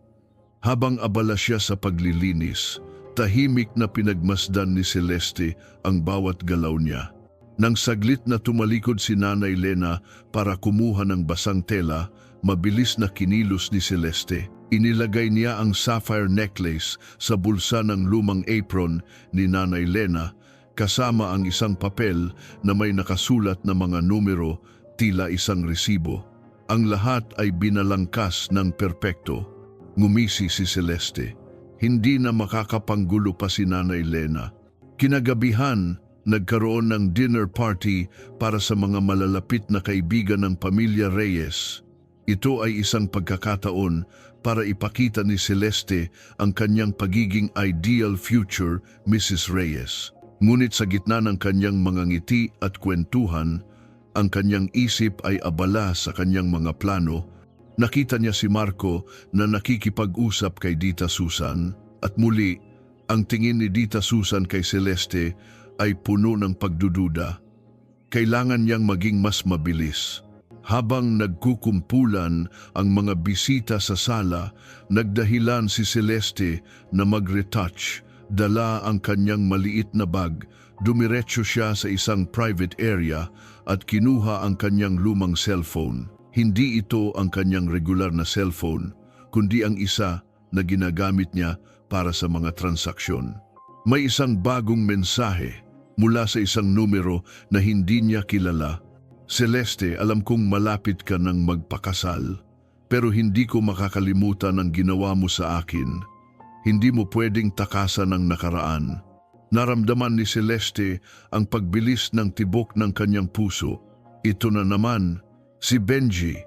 Habang abala siya sa paglilinis, tahimik na pinagmasdan ni Celeste ang bawat galaw niya. Nang saglit na tumalikod si Nanay Lena para kumuha ng basang tela, mabilis na kinilos ni Celeste. Inilagay niya ang sapphire necklace sa bulsa ng lumang apron ni Nanay Lena, kasama ang isang papel na may nakasulat na mga numero, tila isang resibo. Ang lahat ay binalangkas ng perpekto. Ngumisi si Celeste. Hindi na makakapanggulo pa si Nanay Lena. Kinagabihan, nagkaroon ng dinner party para sa mga malalapit na kaibigan ng pamilya Reyes. Ito ay isang pagkakataon para ipakita ni Celeste ang kanyang pagiging ideal future Mrs. Reyes. Ngunit sa gitna ng kanyang mga ngiti at kwentuhan, ang kanyang isip ay abala sa kanyang mga plano. Nakita niya si Marco na nakikipag-usap kay Dita Susan at muli, ang tingin ni Dita Susan kay Celeste ay puno ng pagdududa. Kailangan niyang maging mas mabilis. Habang nagkukumpulan ang mga bisita sa sala, nagdahilan si Celeste na mag-retouch, dala ang kanyang maliit na bag, dumiretso siya sa isang private area at kinuha ang kanyang lumang cellphone. Hindi ito ang kanyang regular na cellphone, kundi ang isa na ginagamit niya para sa mga transaksyon. May isang bagong mensahe mula sa isang numero na hindi niya kilala. Celeste, alam kong malapit ka ng magpakasal, pero hindi ko makakalimutan ang ginawa mo sa akin. Hindi mo pwedeng takasan ang nakaraan. Naramdaman ni Celeste ang pagbilis ng tibok ng kanyang puso. Ito na naman, si Benji,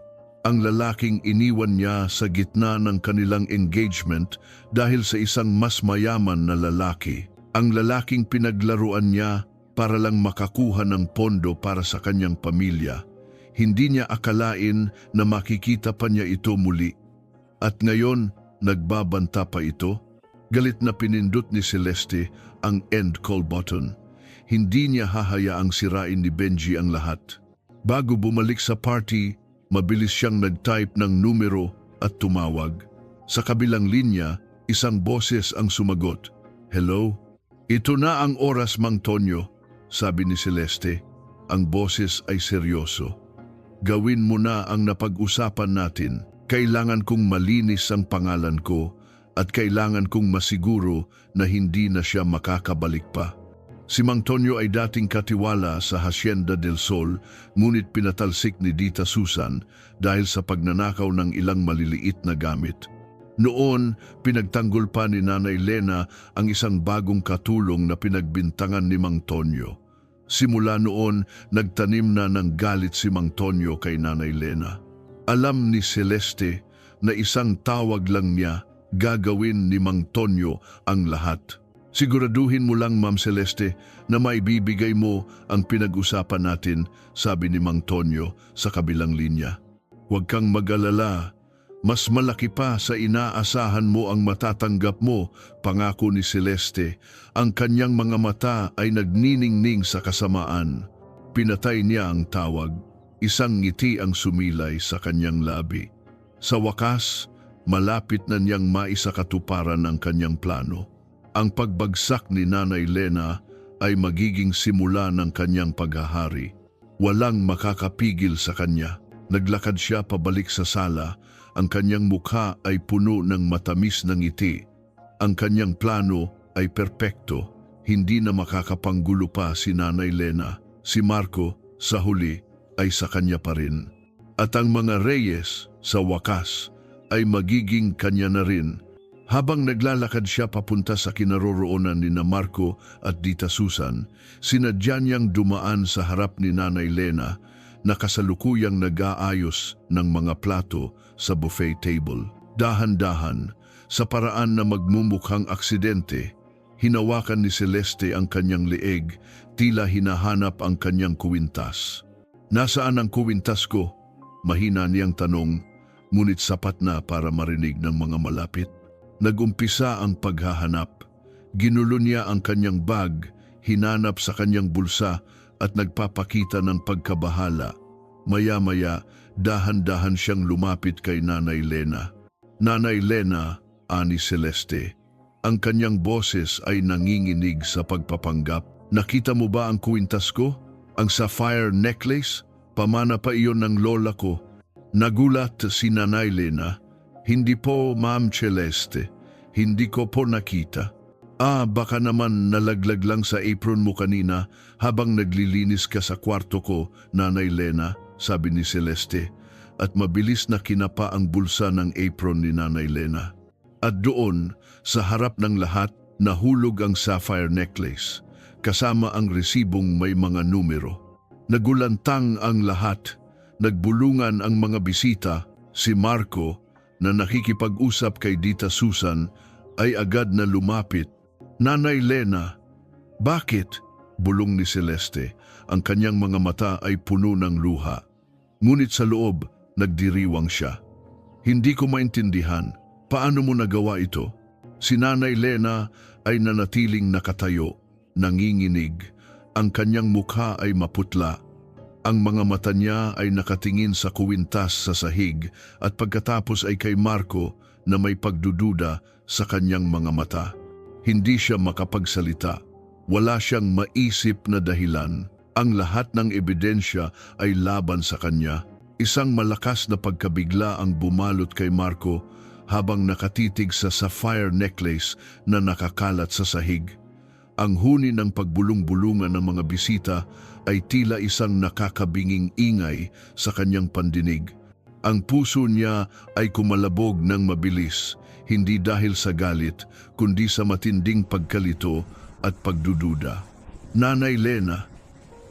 ang lalaking iniwan niya sa gitna ng kanilang engagement dahil sa isang mas mayaman na lalaki. Ang lalaking pinaglaruan niya para lang makakuha ng pondo para sa kanyang pamilya. Hindi niya akalain na makikita pa niya ito muli. At ngayon, nagbabanta pa ito. Galit na pinindot ni Celeste ang end call button. Hindi niya hahayaang sirain ni Benji ang lahat. Bago bumalik sa party, mabilis siyang nag-type ng numero at tumawag. Sa kabilang linya, isang boses ang sumagot. Hello? Ito na ang oras, Mang Tonyo, sabi ni Celeste. Ang boses ay seryoso. Gawin mo na ang napag-usapan natin. Kailangan kong malinis ang pangalan ko at kailangan kong masiguro na hindi na siya makakabalik pa. Si Mang Tonyo ay dating katiwala sa Hacienda del Sol, ngunit pinatalsik ni Dita Susan dahil sa pagnanakaw ng ilang maliliit na gamit. Noon, pinagtanggol pa ni Nanay Lena ang isang bagong katulong na pinagbintangan ni Mang Tonyo. Simula noon, nagtanim na ng galit si Mang Tonyo kay Nanay Lena. Alam ni Celeste na isang tawag lang niya, gagawin ni Mang Tonyo ang lahat. Siguraduhin mo lang, Ma'am Celeste, na maibibigay mo ang pinag-usapan natin, sabi ni Mang Tonyo sa kabilang linya. Huwag kang mag-alala. Mas malaki pa sa inaasahan mo ang matatanggap mo, pangako ni Celeste. Ang kanyang mga mata ay nagniningning sa kasamaan. Pinatay niya ang tawag. Isang ngiti ang sumilay sa kanyang labi. Sa wakas, malapit na niyang maisakatuparan ang kanyang plano. Ang pagbagsak ni Nanay Lena ay magiging simula ng kanyang paghahari. Walang makakapigil sa kanya. Naglakad siya pabalik sa sala. Ang kanyang mukha ay puno ng matamis na ngiti. Ang kanyang plano ay perpekto. Hindi na makakapanggulo pa si Nanay Lena. Si Marco, sa huli, ay sa kanya pa rin. At ang mga Reyes, sa wakas, ay magiging kanya na rin. Habang naglalakad siya papunta sa kinaroroonan ni na Marco at Dita Susan, sinadya niyang dumaan sa harap ni Nanay Lena na kasalukuyang nag-aayos ng mga plato sa buffet table. Dahan-dahan, sa paraan na magmumukhang aksidente, hinawakan ni Celeste ang kanyang leeg, tila hinahanap ang kanyang kuwintas. Nasaan ang kuwintas ko? Mahina niyang tanong, ngunit sapat na para marinig ng mga malapit. Nagumpisa ang paghahanap. Ginulo niya ang kanyang bag, hinanap sa kanyang bulsa at nagpapakita ng pagkabahala. Maya-maya, dahan-dahan siyang lumapit kay Nanay Lena. Nanay Lena, ani Celeste. Ang kanyang boses ay nanginginig sa pagpapanggap. Nakita mo ba ang kuwintas ko? Ang sapphire necklace? Pamana pa iyon ng lola ko. Nagulat si Nanay Lena. Hindi po, Ma'am Celeste. Hindi ko po nakita. Baka naman nalaglag lang sa apron mo kanina habang naglilinis ka sa kwarto ko, Nanay Lena, sabi ni Celeste. At mabilis na kinapa ang bulsa ng apron ni Nanay Lena. At doon, sa harap ng lahat, nahulog ang sapphire necklace, kasama ang resibong may mga numero. Nagulantang ang lahat. Nagbulungan ang mga bisita. Si Marco, na nakikipag-usap kay Dita Susan, ay agad na lumapit. Nanay Lena, bakit? Bulong ni Celeste. Ang kanyang mga mata ay puno ng luha. Ngunit sa loob, nagdiriwang siya. Hindi ko maintindihan. Paano mo nagawa ito? Si Nanay Lena ay nanatiling nakatayo, nanginginig. Ang kanyang mukha ay maputla. Ang mga mata niya ay nakatingin sa kuwintas sa sahig at pagkatapos ay kay Marco na may pagdududa sa kanyang mga mata. Hindi siya makapagsalita. Wala siyang maisip na dahilan. Ang lahat ng ebidensya ay laban sa kanya. Isang malakas na pagkabigla ang bumalot kay Marco habang nakatitig sa sapphire necklace na nakakalat sa sahig. Ang huni ng pagbulong-bulungan ng mga bisita ay tila isang nakakabinging ingay sa kanyang pandinig. Ang puso niya ay kumalabog ng mabilis, hindi dahil sa galit, kundi sa matinding pagkalito at pagdududa. Nanay Lena,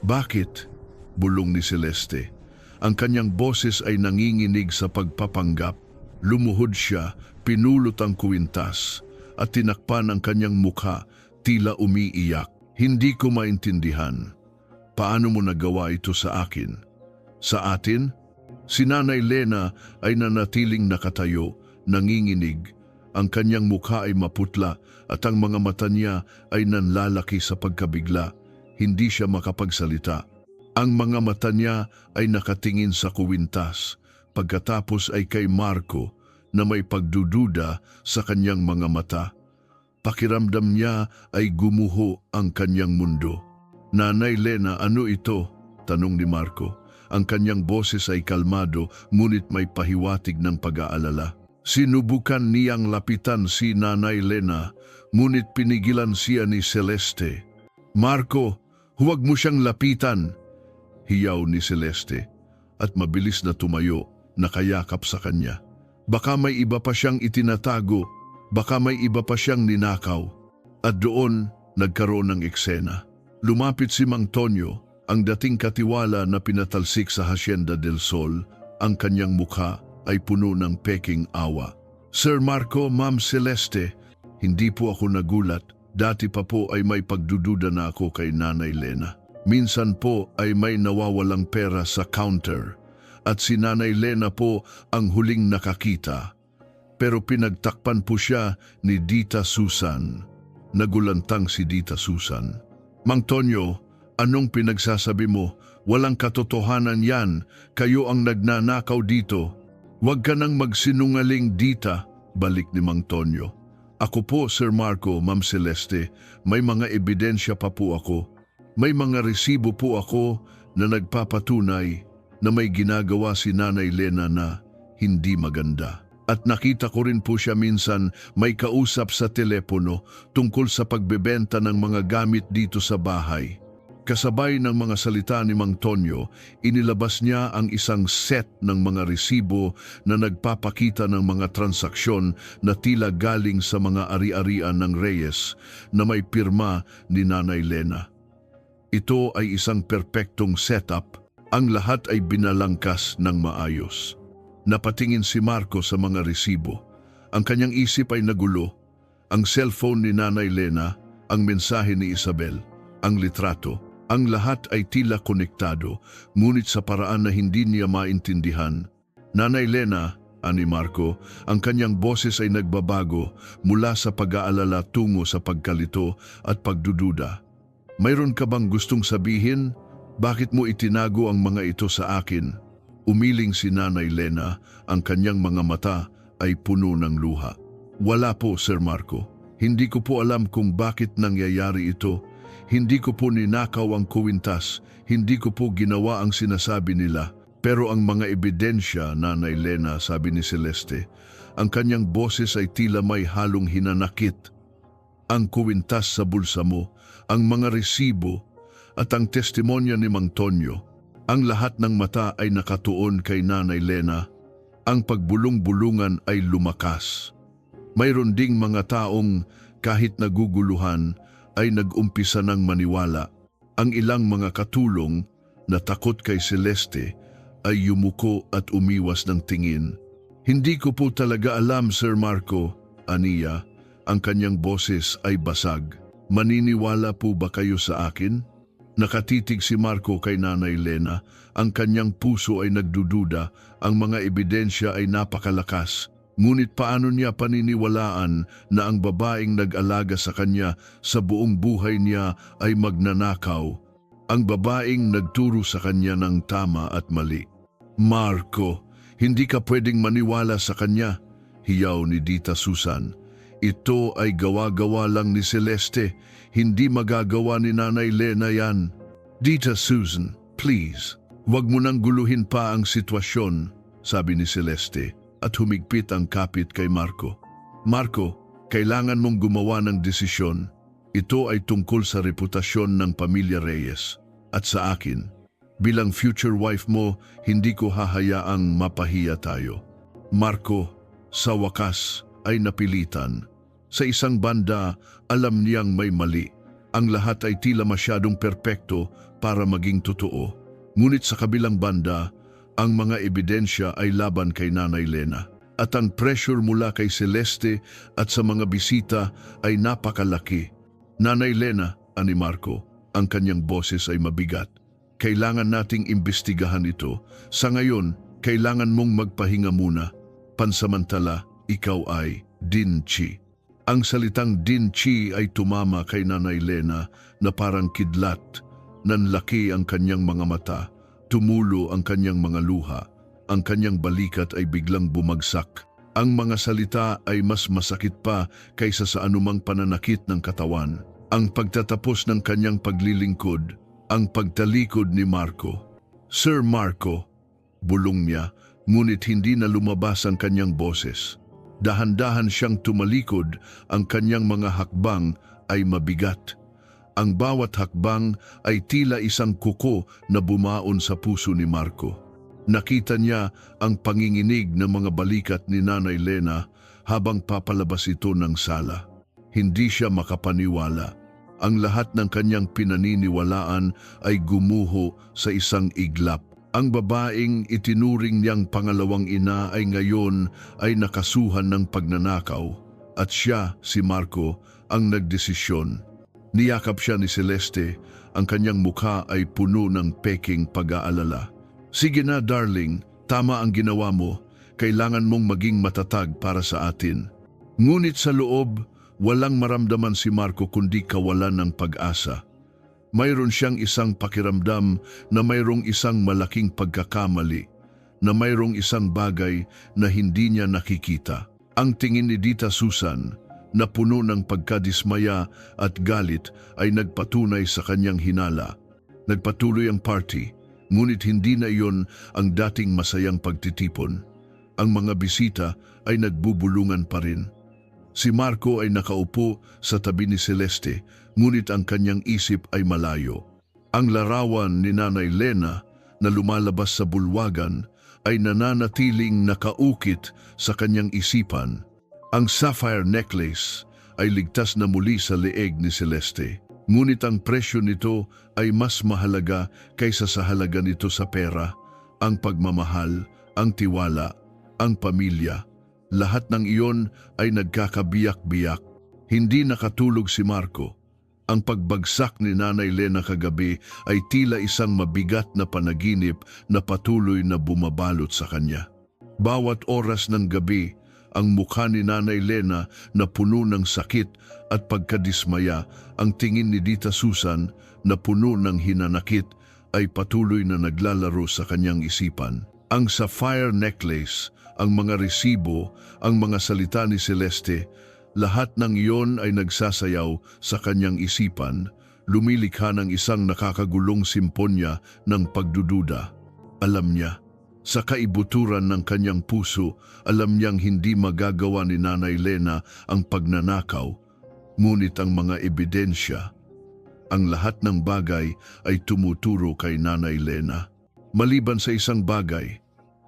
bakit? Bulong ni Celeste. Ang kanyang boses ay nanginginig sa pagpapanggap. Lumuhod siya, pinulot ang kuwintas, at tinakpan ang kanyang mukha, tila umiiyak. Hindi ko maintindihan. Paano mo nagawa ito sa akin? Sa atin? Si Nanay Lena ay nanatiling nakatayo, nanginginig. Ang kanyang mukha ay maputla at ang mga mata niya ay nanlalaki sa pagkabigla. Hindi siya makapagsalita. Ang mga mata niya ay nakatingin sa kuwintas. Pagkatapos ay kay Marco na may pagdududa sa kanyang mga mata. Pakiramdam niya ay gumuho ang kanyang mundo. Nanay Lena, ano ito? Tanong ni Marco. Ang kanyang boses ay kalmado, ngunit may pahiwatig ng pag-aalala. Sinubukan niyang lapitan si Nanay Lena, ngunit pinigilan siya ni Celeste. "Marco, huwag mo siyang lapitan!" hiyaw ni Celeste, at mabilis na tumayo, nakayakap sa kanya. Baka may iba pa siyang itinatago, baka may iba pa siyang ninakaw. At doon, nagkaroon ng eksena. Lumapit si Mang Tonyo, ang dating katiwala na pinatalsik sa Hacienda del Sol. Ang kanyang mukha ay puno ng peking awa. "Sir Marco, Ma'am Celeste, hindi po ako nagulat. Dati pa po ay may pagdududa na ako kay Nanay Lena. Minsan po ay may nawawalang pera sa counter at si Nanay Lena po ang huling nakakita. Pero pinagtakpan po siya ni Dita Susan." Nagulantang si Dita Susan. "Mang Tonyo, anong pinagsasabi mo? Walang katotohanan yan. Kayo ang nagnanakaw dito." "Huwag ka nang magsinungaling, Dita," balik ni Mang Tonyo. "Ako po, Sir Marco, Ma'am Celeste, may mga ebidensya pa po ako. May mga resibo po ako na nagpapatunay na may ginagawa si Nanay Lena na hindi maganda. At nakita ko rin po siya minsan may kausap sa telepono tungkol sa pagbebenta ng mga gamit dito sa bahay." Kasabay ng mga salita ni Mang Tonyo, inilabas niya ang isang set ng mga resibo na nagpapakita ng mga transaksyon na tila galing sa mga ari-arian ng Reyes na may pirma ni Nanay Lena. Ito ay isang perpektong setup. Ang lahat ay binalangkas ng maayos. Napatingin si Marco sa mga resibo. Ang kanyang isip ay nagulo. Ang cellphone ni Nanay Lena, ang mensahe ni Isabel, ang litrato, ang lahat ay tila konektado, ngunit sa paraan na hindi niya maintindihan. "Nanay Lena," ani Marco, ang kanyang boses ay nagbabago mula sa pag-aalala tungo sa pagkalito at pagdududa. "Mayroon ka bang gustong sabihin? Bakit mo itinago ang mga ito sa akin?" Umiling si Nanay Lena, ang kanyang mga mata ay puno ng luha. "Wala po, Sir Marco. Hindi ko po alam kung bakit nangyayari ito. Hindi ko po ninakaw ang kuwintas, hindi ko po ginawa ang sinasabi nila. Pero ang mga ebidensya, Nanay Lena," sabi ni Celeste, ang kanyang boses ay tila may halong hinanakit. "Ang kuwintas sa bulsa mo, ang mga resibo, at ang testimonya ni Mang Tonyo, ang lahat ng mata ay nakatuon kay Nanay Lena. Ang pagbulong-bulungan ay lumakas. Mayroon ding mga taong kahit naguguluhan ay nag-umpisa ng maniwala. Ang ilang mga katulong na takot kay Celeste ay yumuko at umiwas ng tingin. "Hindi ko po talaga alam, Sir Marco," aniya, ang kanyang boses ay basag. "Maniniwala po ba kayo sa akin?" Nakatitig si Marco kay Nanay Lena, ang kanyang puso ay nagdududa, ang mga ebidensya ay napakalakas. Ngunit paano niya paniniwalaan na ang babaeng nag-alaga sa kanya sa buong buhay niya ay magnanakaw? Ang babaeng nagturo sa kanya ng tama at mali. "Marco, hindi ka pwedeng maniwala sa kanya," hiyaw ni Dita Susan. "Ito ay gawa-gawa lang ni Celeste. Hindi magagawa ni Nanay Lena yan." "Dita Susan, please, huwag mo nang guluhin pa ang sitwasyon," sabi ni Celeste, at humigpit ang kapit kay Marco. "Marco, kailangan mong gumawa ng desisyon. Ito ay tungkol sa reputasyon ng pamilya Reyes at sa akin. Bilang future wife mo, hindi ko hahayaang mapahiya tayo." Marco, sa wakas, ay napilitan. Sa isang banda, alam niyang may mali. Ang lahat ay tila masyadong perpekto para maging totoo. Ngunit sa kabilang banda, ang mga ebidensya ay laban kay Nanay Lena. At ang pressure mula kay Celeste at sa mga bisita ay napakalaki. "Nanay Lena," ani Marco, ang kanyang boses ay mabigat. "Kailangan nating imbestigahan ito. Sa ngayon, kailangan mong magpahinga muna. Pansamantala, ikaw ay Dinchi." Ang salitang Dinchi ay tumama kay Nanay Lena na parang kidlat. Nanlaki ang kanyang mga mata. Tumulo ang kanyang mga luha. Ang kanyang balikat ay biglang bumagsak. Ang mga salita ay mas masakit pa kaysa sa anumang pananakit ng katawan. Ang pagtatapos ng kanyang paglilingkod, ang pagtalikod ni Marco. Sir Marco, bulong niya, ngunit hindi na lumabas ang kanyang boses. Dahan-dahan siyang tumalikod, ang kanyang mga hakbang ay mabigat. Ang bawat hakbang ay tila isang kuko na bumaon sa puso ni Marco. Nakita niya ang panginginig ng mga balikat ni Nanay Lena habang papalabas ito ng sala. Hindi siya makapaniwala. Ang lahat ng kanyang pinaniniwalaan ay gumuho sa isang iglap. Ang babaeng itinuring niyang pangalawang ina ay ngayon ay nakasuhan ng pagnanakaw at siya, si Marco, ang nagdesisyon. Niyakap siya ni Celeste, ang kanyang mukha ay puno ng peking pag-aalala. Sige na darling, tama ang ginawa mo, kailangan mong maging matatag para sa atin. Ngunit sa loob, walang maramdaman si Marco kundi kawalan ng pag-asa. Mayroon siyang isang pakiramdam na mayroong isang malaking pagkakamali, na mayroong isang bagay na hindi niya nakikita. Ang tingin ni Tita Susan, na puno ng pagkadismaya at galit, ay nagpatunay sa kanyang hinala. Nagpatuloy ang party, ngunit hindi na iyon ang dating masayang pagtitipon. Ang mga bisita ay nagbubulungan pa rin. Si Marco ay nakaupo sa tabi ni Celeste, ngunit ang kanyang isip ay malayo. Ang larawan ni Nanay Lena na lumalabas sa bulwagan ay nananatiling nakaukit sa kanyang isipan. Ang sapphire necklace ay ligtas na muli sa leeg ni Celeste. Ngunit ang presyo nito ay mas mahalaga kaysa sa halaga nito sa pera, ang pagmamahal, ang tiwala, ang pamilya. Lahat ng iyon ay nagkakabiyak-biyak. Hindi nakatulog si Marco. Ang pagbagsak ni Nanay Lena kagabi ay tila isang mabigat na panaginip na patuloy na bumabalot sa kanya. Bawat oras ng gabi, ang mukha ni Nanay Lena na puno ng sakit at pagkadismaya, ang tingin ni Tita Susan na puno ng hinanakit ay patuloy na naglalaro sa kanyang isipan. Ang sapphire necklace, ang mga resibo, ang mga salita ni Celeste, lahat ng iyon ay nagsasayaw sa kanyang isipan, lumilikha ng isang nakakagulong simponya ng pagdududa. Alam niya, sa kaibuturan ng kanyang puso, alam niyang hindi magagawa ni Nanay Lena ang pagnanakaw, ngunit ang mga ebidensya, ang lahat ng bagay ay tumuturo kay Nanay Lena. Maliban sa isang bagay,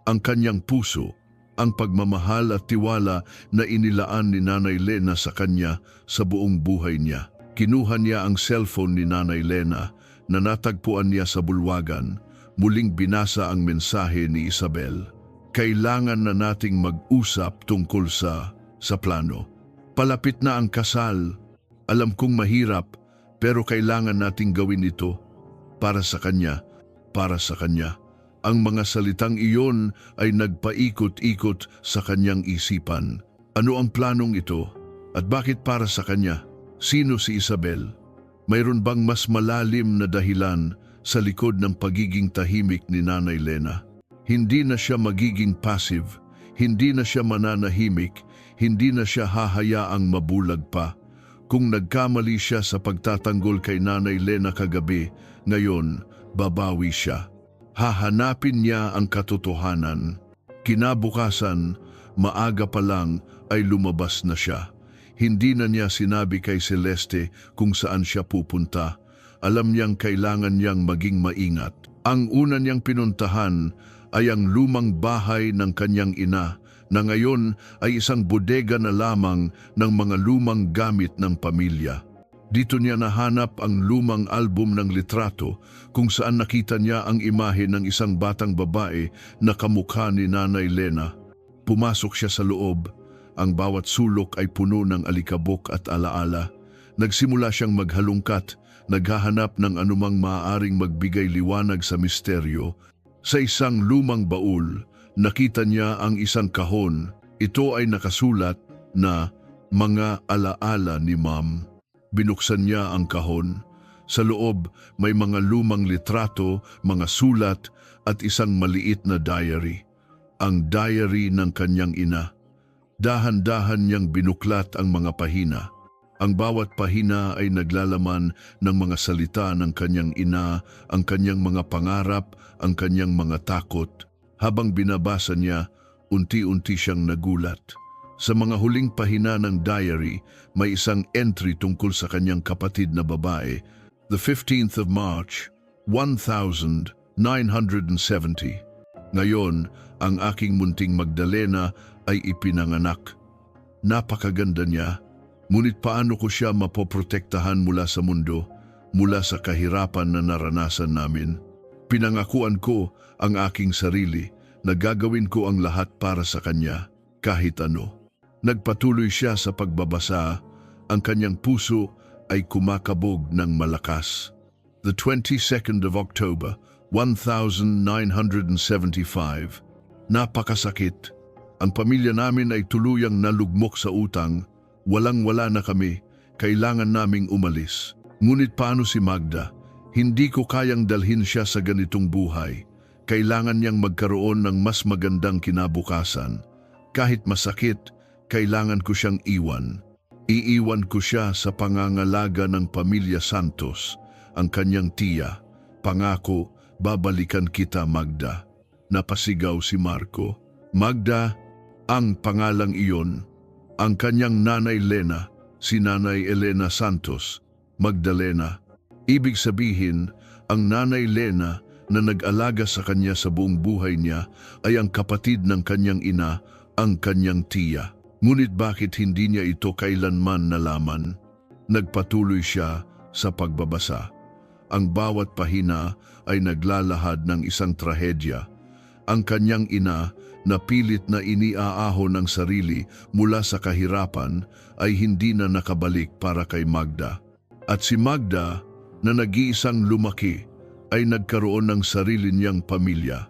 ang kanyang puso, ang pagmamahal at tiwala na inilaan ni Nanay Lena sa kanya sa buong buhay niya. Kinuha niya ang cellphone ni Nanay Lena na natagpuan niya sa bulwagan. Muling binasa ang mensahe ni Isabel. Kailangan na nating mag-usap tungkol sa plano. Palapit na ang kasal. Alam kong mahirap, pero kailangan nating gawin ito para sa kanya, para sa kanya. Ang mga salitang iyon ay nagpaikot-ikot sa kanyang isipan. Ano ang planong ito? At bakit para sa kanya? Sino si Isabel? Mayroon bang mas malalim na dahilan sa likod ng pagiging tahimik ni Nanay Lena? Hindi na siya magiging passive, hindi na siya mananahimik, hindi na siya hahayaang mabulag pa. Kung nagkamali siya sa pagtatanggol kay Nanay Lena kagabi, ngayon babawi siya. Hahanapin niya ang katotohanan. Kinabukasan, maaga pa lang ay lumabas na siya. Hindi na niya sinabi kay Celeste kung saan siya pupunta. Alam niyang kailangan niyang maging maingat. Ang una niyang pinuntahan ay ang lumang bahay ng kanyang ina na ngayon ay isang bodega na lamang ng mga lumang gamit ng pamilya. Dito niya nahanap ang lumang album ng litrato kung saan nakita niya ang imahe ng isang batang babae na kamukha ni Nanay Lena. Pumasok siya sa loob. Ang bawat sulok ay puno ng alikabok at alaala. Nagsimula siyang maghalungkat, naghahanap ng anumang maaaring magbigay liwanag sa misteryo. Sa isang lumang baul, nakita niya ang isang kahon. Ito ay nakasulat na mga alaala ni Ma'am. Binuksan niya ang kahon. Sa loob may mga lumang litrato, mga sulat at isang maliit na diary. Ang diary ng kanyang ina. Dahan-dahan niyang binuklat ang mga pahina. Ang bawat pahina ay naglalaman ng mga salita ng kanyang ina, ang kanyang mga pangarap, ang kanyang mga takot. Habang binabasa niya, unti-unti siyang nagulat. Sa mga huling pahina ng diary, may isang entry tungkol sa kanyang kapatid na babae. The 15th of March, 1970. Ngayon, ang aking munting Magdalena ay ipinanganak. Napakaganda niya. Ngunit paano ko siya mapoprotektahan mula sa mundo, mula sa kahirapan na naranasan namin? Pinangakuan ko ang aking sarili na gagawin ko ang lahat para sa kanya, kahit ano. Nagpatuloy siya sa pagbabasa, ang kanyang puso ay kumakabog ng malakas. The 22nd of October, 1975. Napakasakit. Ang pamilya namin ay tuluyang nalugmok sa utang. Walang-wala na kami, kailangan naming umalis. Ngunit paano si Magda? Hindi ko kayang dalhin siya sa ganitong buhay. Kailangan niyang magkaroon ng mas magandang kinabukasan. Kahit masakit, kailangan ko siyang iwan. Iiwan ko siya sa pangangalaga ng pamilya Santos, ang kanyang tiya. Pangako, babalikan kita, Magda. Napasigaw si Marco. Magda, ang pangalang iyon. Ang kanyang nanay Lena, si Nanay Elena Santos, Magdalena. Ibig sabihin, ang nanay Lena na nag-alaga sa kanya sa buong buhay niya ay ang kapatid ng kanyang ina, ang kanyang tiya. Ngunit bakit hindi niya ito kailanman nalaman? Nagpatuloy siya sa pagbabasa. Ang bawat pahina ay naglalahad ng isang trahedya. Ang kanyang ina na pilit na iniaahon ng sarili mula sa kahirapan ay hindi na nakabalik para kay Magda. At si Magda na nag-iisang lumaki ay nagkaroon ng sarili niyang pamilya.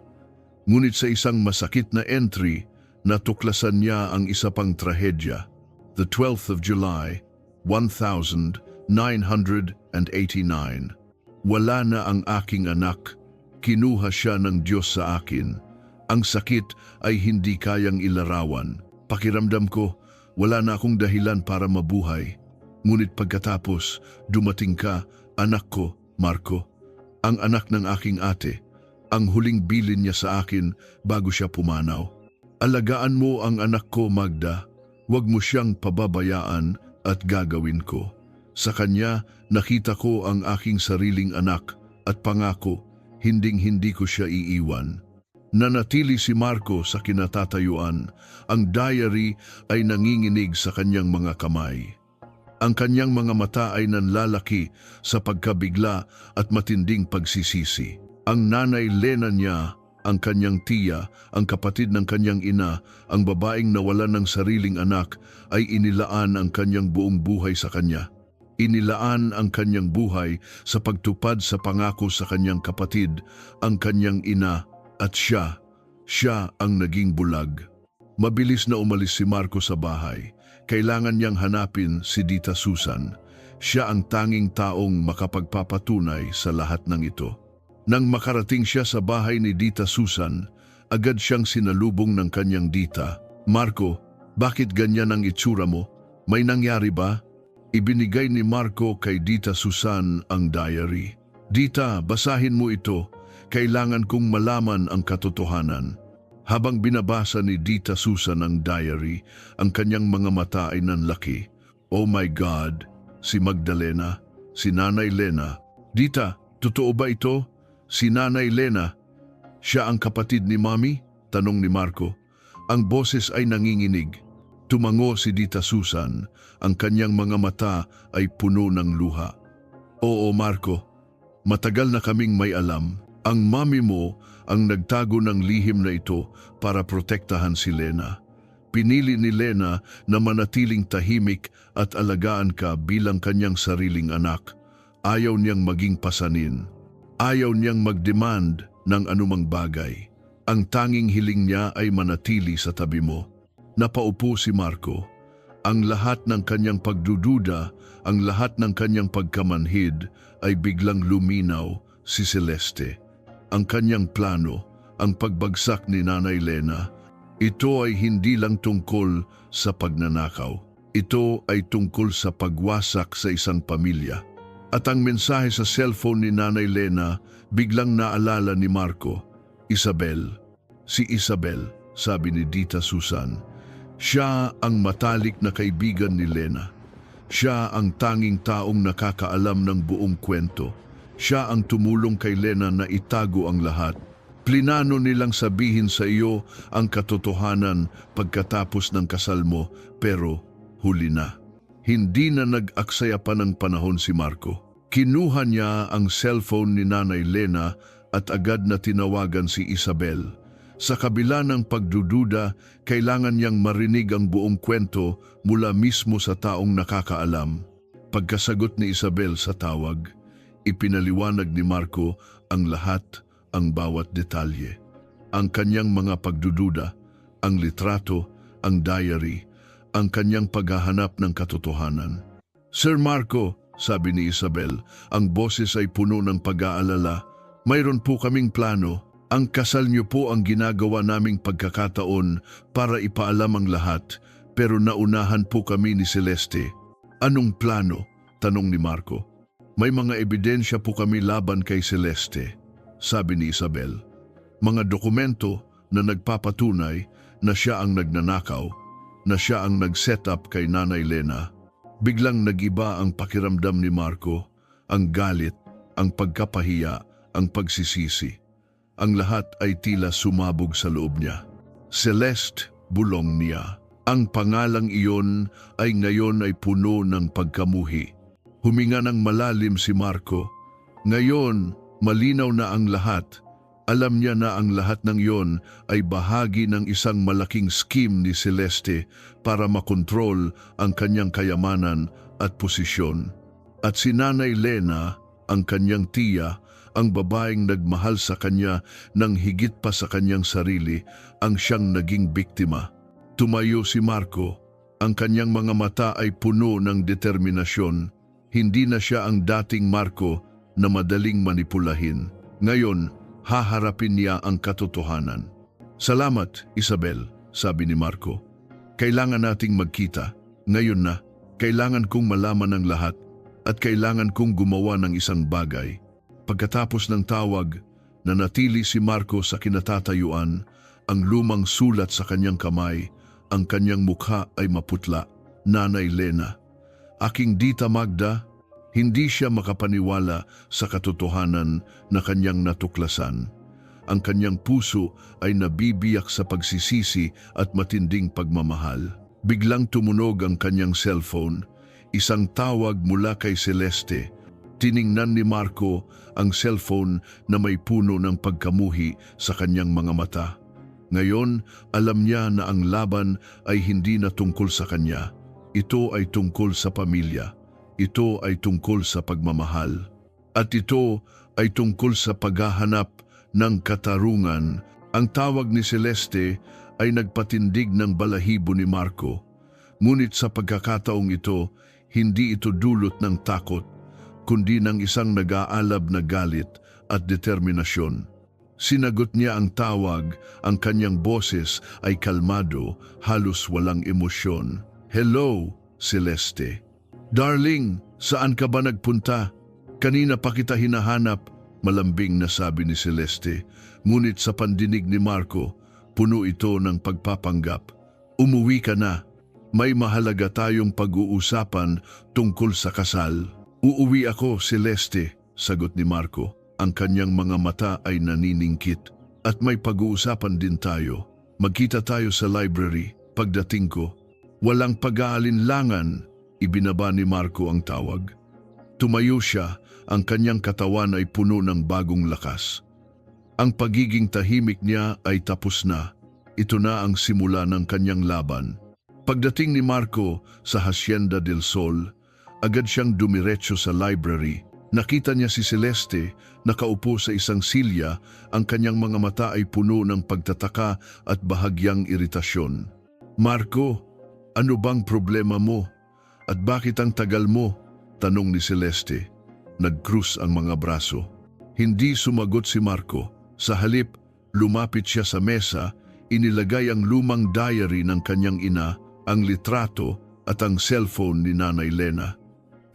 Ngunit sa isang masakit na entry, natuklasan niya ang isa pang trahedya. The 12th of July, 1989. Wala na ang aking anak. Kinuha siya ng Diyos sa akin. Ang sakit ay hindi kayang ilarawan. Pakiramdam ko, wala na akong dahilan para mabuhay. Ngunit pagkatapos, dumating ka, anak ko, Marco. Ang anak ng aking ate. Ang huling bilin niya sa akin bago siya pumanaw. Alagaan mo ang anak ko, Magda. Huwag mo siyang pababayaan at gagawin ko. Sa kanya, nakita ko ang aking sariling anak at pangako, hinding-hindi ko siya iiwan. Nanatili si Marco sa kinatatayuan. Ang diary ay nanginginig sa kanyang mga kamay. Ang kanyang mga mata ay nanlalaki sa pagkabigla at matinding pagsisisi. Ang nanay Lena niya, ang kanyang tiya, ang kapatid ng kanyang ina, ang babaeng nawalan ng sariling anak, ay inilaan ang kanyang buong buhay sa kanya. Inilaan ang kanyang buhay sa pagtupad sa pangako sa kanyang kapatid, ang kanyang ina, at siya ang naging bulag. Mabilis na umalis si Marco sa bahay. Kailangan niyang hanapin si Dita Susan. Siya ang tanging taong makapagpapatunay sa lahat ng ito. Nang makarating siya sa bahay ni Dita Susan, agad siyang sinalubong ng kanyang Dita. Marco, bakit ganyan ang itsura mo? May nangyari ba? Ibinigay ni Marco kay Dita Susan ang diary. Dita, basahin mo ito. Kailangan kong malaman ang katotohanan. Habang binabasa ni Dita Susan ang diary, ang kanyang mga mata ay nanlaki. Oh my God, si Magdalena, si Nanay Lena. Dita, totoo ba ito? Si Nanay Lena, siya ang kapatid ni Mami? Tanong ni Marco. Ang boses ay nanginginig. Tumango si Dita Susan, ang kanyang mga mata ay puno ng luha. Oo, Marco, matagal na kaming may alam. Ang mami mo ang nagtago ng lihim na ito para protektahan si Lena. Pinili ni Lena na manatiling tahimik at alagaan ka bilang kanyang sariling anak. Ayaw niyang maging pasanin. Ayaw niyang mag-demand ng anumang bagay. Ang tanging hiling niya ay manatili sa tabi mo. Napaupo si Marco. Ang lahat ng kanyang pagdududa, ang lahat ng kanyang pagkamanhid ay biglang luminaw si Celeste. Ang kanyang plano, ang pagbagsak ni Nanay Lena, ito ay hindi lang tungkol sa pagnanakaw. Ito ay tungkol sa pagwasak sa isang pamilya. At ang mensahe sa cellphone ni Nanay Lena, biglang naalala ni Marco. Isabel. Si Isabel, sabi ni Dita Susan. Siya ang matalik na kaibigan ni Lena. Siya ang tanging taong nakakaalam ng buong kwento. Siya ang tumulong kay Lena na itago ang lahat. Plinano nilang sabihin sa iyo ang katotohanan pagkatapos ng kasal mo, pero huli na. Hindi na nag-aksaya pa ng panahon si Marco. Kinuha niya ang cellphone ni Nanay Lena at agad na tinawagan si Isabel. Sa kabila ng pagdududa, kailangan niyang marinig ang buong kwento mula mismo sa taong nakakaalam. Pagkasagot ni Isabel sa tawag, ipinaliwanag ni Marco ang lahat, ang bawat detalye. Ang kanyang mga pagdududa, ang litrato, ang diary, ang kanyang paghahanap ng katotohanan. Sir Marco, sabi ni Isabel, ang boses ay puno ng pag-aalala. Mayroon po kaming plano. Ang kasal niyo po ang ginagawa naming pagkakataon para ipaalam ang lahat, pero naunahan po kami ni Celeste. Anong plano? Tanong ni Marco. May mga ebidensya po kami laban kay Celeste, sabi ni Isabel. Mga dokumento na nagpapatunay na siya ang nagnanakaw, na siya ang nag-set up kay Nanay Lena. Biglang nag-iba ang pakiramdam ni Marco, ang galit, ang pagkapahiya, ang pagsisisi. Ang lahat ay tila sumabog sa loob niya. Celeste, bulong niya. Ang pangalang iyon ay ngayon ay puno ng pagkamuhi. Huminga ng malalim si Marco. Ngayon, malinaw na ang lahat. Alam niya na ang lahat ng iyon ay bahagi ng isang malaking scheme ni Celeste para makontrol ang kanyang kayamanan at posisyon. At si Nanay Lena, ang kanyang tiya, ang babaeng nagmahal sa kanya nang higit pa sa kanyang sarili, ang siyang naging biktima. Tumayo si Marco. Ang kanyang mga mata ay puno ng determinasyon. Hindi na siya ang dating Marco na madaling manipulahin. Ngayon, haharapin niya ang katotohanan. Salamat, Isabel, sabi ni Marco. Kailangan nating magkita. Ngayon na, kailangan kong malaman ang lahat at kailangan kong gumawa ng isang bagay. Pagkatapos ng tawag, nanatili si Marco sa kinatatayuan, ang lumang sulat sa kanyang kamay, ang kanyang mukha ay maputla. Nanay Lena. Aking Dita Magda, hindi siya makapaniwala sa katotohanan na kanyang natuklasan. Ang kanyang puso ay nabibiyak sa pagsisisi at matinding pagmamahal. Biglang tumunog ang kanyang cellphone, isang tawag mula kay Celeste. Tiningnan ni Marco ang cellphone na may puno ng pagkamuhi sa kanyang mga mata. Ngayon, alam niya na ang laban ay hindi na tungkol sa kanya. Ito ay tungkol sa pamilya. Ito ay tungkol sa pagmamahal. At ito ay tungkol sa paghahanap ng katarungan. Ang tawag ni Celeste ay nagpatindig ng balahibo ni Marco. Ngunit sa pagkakataong ito, hindi ito dulot ng takot, kundi ng isang nag-aalab na galit at determinasyon. Sinagot niya ang tawag, ang kanyang boses ay kalmado, halos walang emosyon. Hello, Celeste. Darling, saan ka ba nagpunta? Kanina pa kita hinahanap, malambing na sabi ni Celeste. Ngunit sa pandinig ni Marco, puno ito ng pagpapanggap. Umuwi ka na. May mahalaga tayong pag-uusapan tungkol sa kasal. Uuwi ako, Celeste, sagot ni Marco. Ang kanyang mga mata ay naniningkit. At may pag-uusapan din tayo. Magkita tayo sa library. Pagdating ko, walang pag-aalinlangan. Ibinaba ni Marco ang tawag. Tumayo siya, ang kanyang katawan ay puno ng bagong lakas. Ang pagiging tahimik niya ay tapos na. Ito na ang simula ng kanyang laban. Pagdating ni Marco sa Hacienda del Sol, agad siyang dumiretso sa library. Nakita niya si Celeste, nakaupo sa isang silya, ang kanyang mga mata ay puno ng pagtataka at bahagyang iritasyon. Marco, ano bang problema mo? At bakit ang tagal mo? Tanong ni Celeste. Nagkrus ang mga braso. Hindi sumagot si Marco. Sa halip, lumapit siya sa mesa, inilagay ang lumang diary ng kanyang ina, ang litrato at ang cellphone ni Nanay Lena.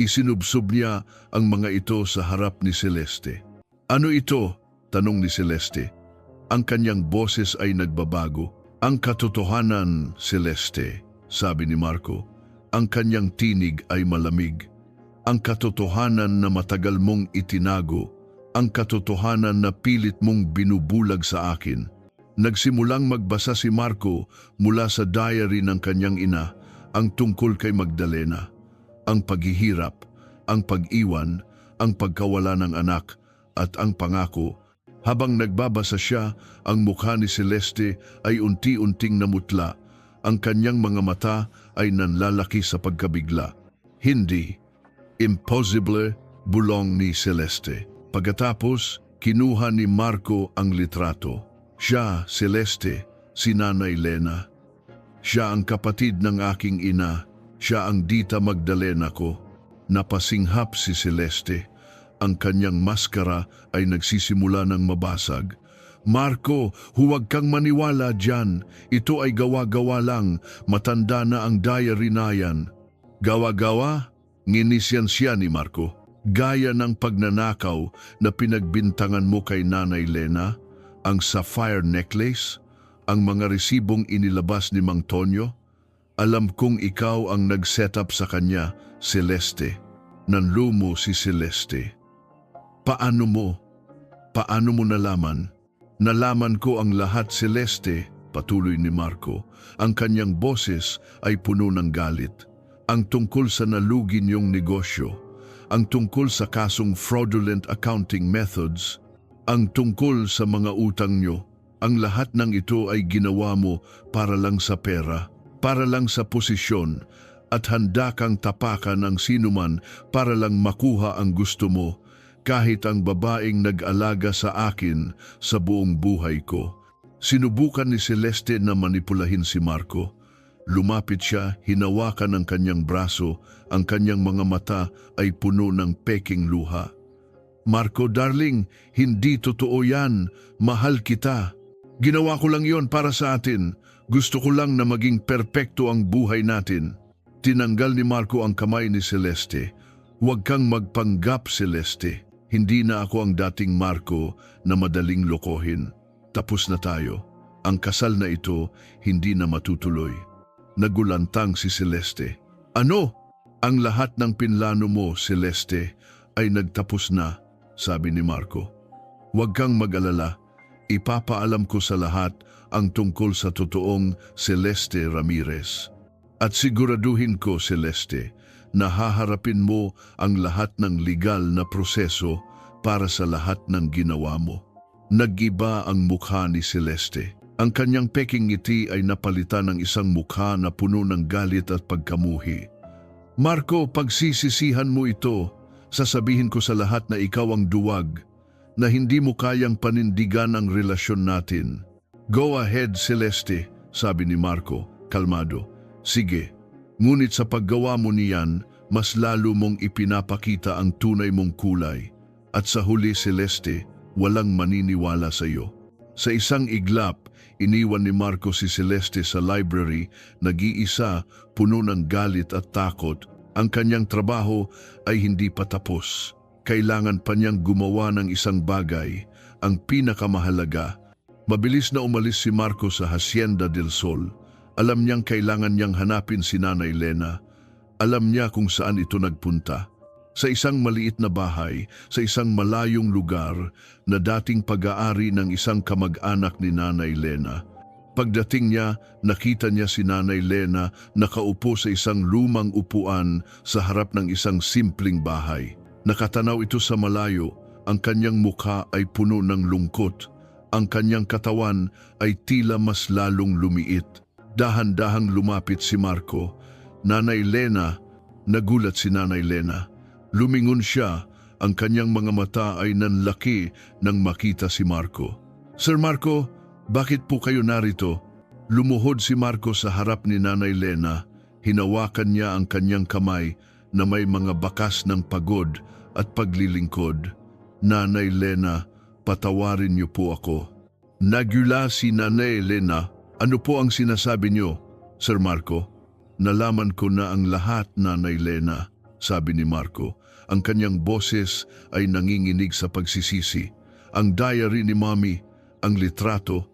Isinubsob niya ang mga ito sa harap ni Celeste. "Ano ito?" tanong ni Celeste. Ang kanyang boses ay nagbabago. "Ang katotohanan, Celeste," sabi ni Marco. Ang kanyang tinig ay malamig. "Ang katotohanan na matagal mong itinago. Ang katotohanan na pilit mong binubulag sa akin." Nagsimulang magbasa si Marco mula sa diary ng kanyang ina, ang tungkol kay Magdalena. Ang paghihirap, ang pag-iwan, ang pagkawala ng anak, at ang pangako. Habang nagbabasa siya, ang mukha ni Celeste ay unti-unting namutla. Ang kanyang mga mata ay nanlalaki sa pagkabigla. "Hindi. Impossible," bulong ni Celeste. Pagkatapos, kinuha ni Marco ang litrato. Siya, Celeste, si Nanay Lena. Siya ang kapatid ng aking ina. Siya ang Dita Magdalena ko. Napasinghap si Celeste. Ang kanyang maskara ay nagsisimula ng mabasag. "Marco, huwag kang maniwala dyan. Ito ay gawa-gawa lang. Matanda na ang diary na yan." "Gawa-gawa?" Nginisyan siya ni Marco. "Gaya ng pagnanakaw na pinagbintangan mo kay Nanay Lena, ang sapphire necklace, ang mga resibong inilabas ni Mang Tonyo. Alam kong ikaw ang nag-set up sa kanya, Celeste." Nanlumo si Celeste. Paano mo nalaman?" "Nalaman ko ang lahat, Celeste," patuloy ni Marco. Ang kanyang boses ay puno ng galit. "Ang tungkol sa nalugi niyong negosyo, ang tungkol sa kasong fraudulent accounting methods, ang tungkol sa mga utang niyo, ang lahat ng ito ay ginawa mo para lang sa pera, para lang sa posisyon, at handa kang tapakan ang sinuman para lang makuha ang gusto mo, kahit ang babaeng nag-alaga sa akin sa buong buhay ko." Sinubukan ni Celeste na manipulahin si Marco. Lumapit siya, hinawakan ang kanyang braso, ang kanyang mga mata ay puno ng peking luha. "Marco, darling, hindi totoo yan. Mahal kita. Ginawa ko lang yon para sa atin. Gusto ko lang na maging perpekto ang buhay natin." Tinanggal ni Marco ang kamay ni Celeste. "Huwag kang magpanggap, Celeste. Hindi na ako ang dating Marco na madaling lokohin. Tapos na tayo. Ang kasal na ito hindi na matutuloy." Nagulantang si Celeste. "Ano? Ang lahat ng pinlano mo, Celeste, ay nagtapos na," sabi ni Marco. "Huwag kang mag-alala. Ipapaalam ko sa lahat ang tungkol sa totoong Celeste Ramirez. At siguraduhin ko, Celeste, na haharapin mo ang lahat ng legal na proseso para sa lahat ng ginawa mo." Nag-iba ang mukha ni Celeste. Ang kanyang peking ngiti ay napalitan ng isang mukha na puno ng galit at pagkamuhi. "Marco, pagsisisihan mo ito. Sasabihin ko sa lahat na ikaw ang duwag, na hindi mo kayang panindigan ang relasyon natin." "Go ahead, Celeste," sabi ni Marco, kalmado. "Sige, ngunit sa paggawa mo niyan, mas lalo mong ipinapakita ang tunay mong kulay. At sa huli, Celeste, walang maniniwala sa iyo." Sa isang iglap, iniwan ni Marco si Celeste sa library, nag-iisa, puno ng galit at takot. Ang kanyang trabaho ay hindi pa tapos. Kailangan pa niyang gumawa ng isang bagay, ang pinakamahalaga. Mabilis na umalis si Marco sa Hacienda del Sol. Alam niyang kailangan niyang hanapin si Nanay Lena. Alam niya kung saan ito nagpunta. Sa isang maliit na bahay, sa isang malayong lugar na dating pag-aari ng isang kamag-anak ni Nanay Lena. Pagdating niya, nakita niya si Nanay Lena nakaupo sa isang lumang upuan sa harap ng isang simpleng bahay. Nakatanaw ito sa malayo, ang kanyang mukha ay puno ng lungkot. Ang kanyang katawan ay tila mas lalong lumiit. Dahan-dahang lumapit si Marco. "Nanay Lena," nagulat si Nanay Lena. Lumingon siya, ang kanyang mga mata ay nanlaki nang makita si Marco. "Sir Marco, bakit po kayo narito?" Lumuhod si Marco sa harap ni Nanay Lena. Hinawakan niya ang kanyang kamay na may mga bakas ng pagod at paglilingkod. "Nanay Lena, patawarin niyo po ako." Nagula si Nanay Lena. "Ano po ang sinasabi niyo, Sir Marco?" Nalaman ko na ang lahat, Nanay Lena, sabi ni Marco. Ang kanyang boses ay nanginginig sa pagsisisi. Ang diary ni Mommy, ang litrato,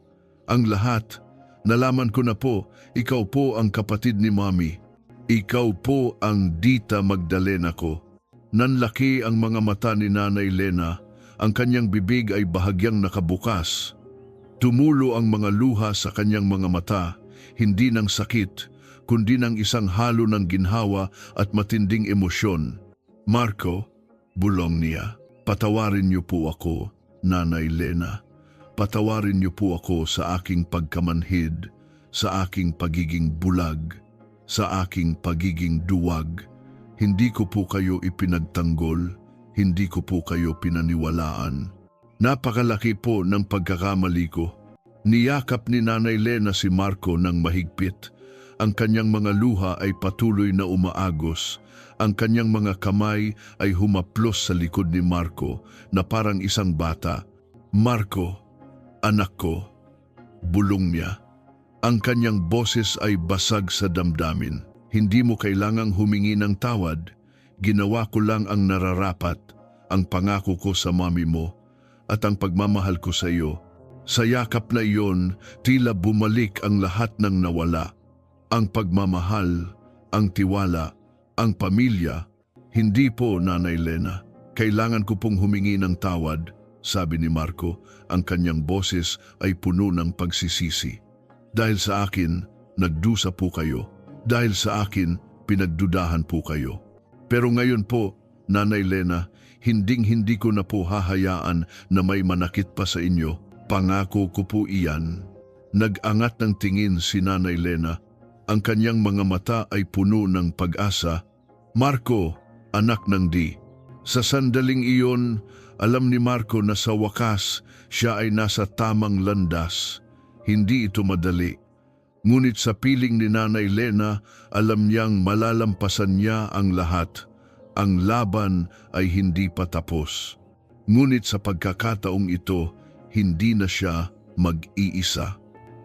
ang lahat. Nalaman ko na po, ikaw po ang kapatid ni Mommy. Ikaw po ang Dita Magdalena ko. Nanlaki ang mga mata ni Nanay Lena. Ang kanyang bibig ay bahagyang nakabukas. Tumulo ang mga luha sa kanyang mga mata, hindi ng sakit, kundi ng isang halo ng ginhawa at matinding emosyon. Marco, bulong niya, patawarin niyo po ako, Nanay Lena. Patawarin niyo po ako sa aking pagkamanhid, sa aking pagiging bulag, sa aking pagiging duwag. Hindi ko po kayo ipinagtanggol, hindi ko po kayo pinaniwalaan. Napakalaki po ng pagkakamali ko. Niyakap ni Nanay Lena si Marco ng mahigpit. Ang kanyang mga luha ay patuloy na umaagos. Ang kanyang mga kamay ay humaplos sa likod ni Marco na parang isang bata. Marco, anak ko, bulong niya. Ang kanyang boses ay basag sa damdamin. Hindi mo kailangang humingi ng tawad. Ginawa ko lang ang nararapat, ang pangako ko sa mami mo at ang pagmamahal ko sa iyo. Sa yakap na iyon, tila bumalik ang lahat ng nawala. Ang pagmamahal, ang tiwala, ang pamilya. Hindi po, Nanay Lena. Kailangan ko pong humingi ng tawad, sabi ni Marco. Ang kanyang boses ay puno ng pagsisisi. Dahil sa akin, nagdusa po kayo. Dahil sa akin, pinagdudahan po kayo. Pero ngayon po, Nanay Lena, hinding-hindi ko na po hahayaan na may manakit pa sa inyo. Pangako ko po iyan. Nag-angat ng tingin si Nanay Lena. Ang kanyang mga mata ay puno ng pag-asa. Marco, anak ng Di. Sa sandaling iyon, alam ni Marco na sa wakas siya ay nasa tamang landas. Hindi ito madali. Ngunit sa piling ni Nanay Lena, alam niyang malalampasan niya ang lahat. Ang laban ay hindi pa tapos. Ngunit sa pagkakataong ito, hindi na siya mag-iisa.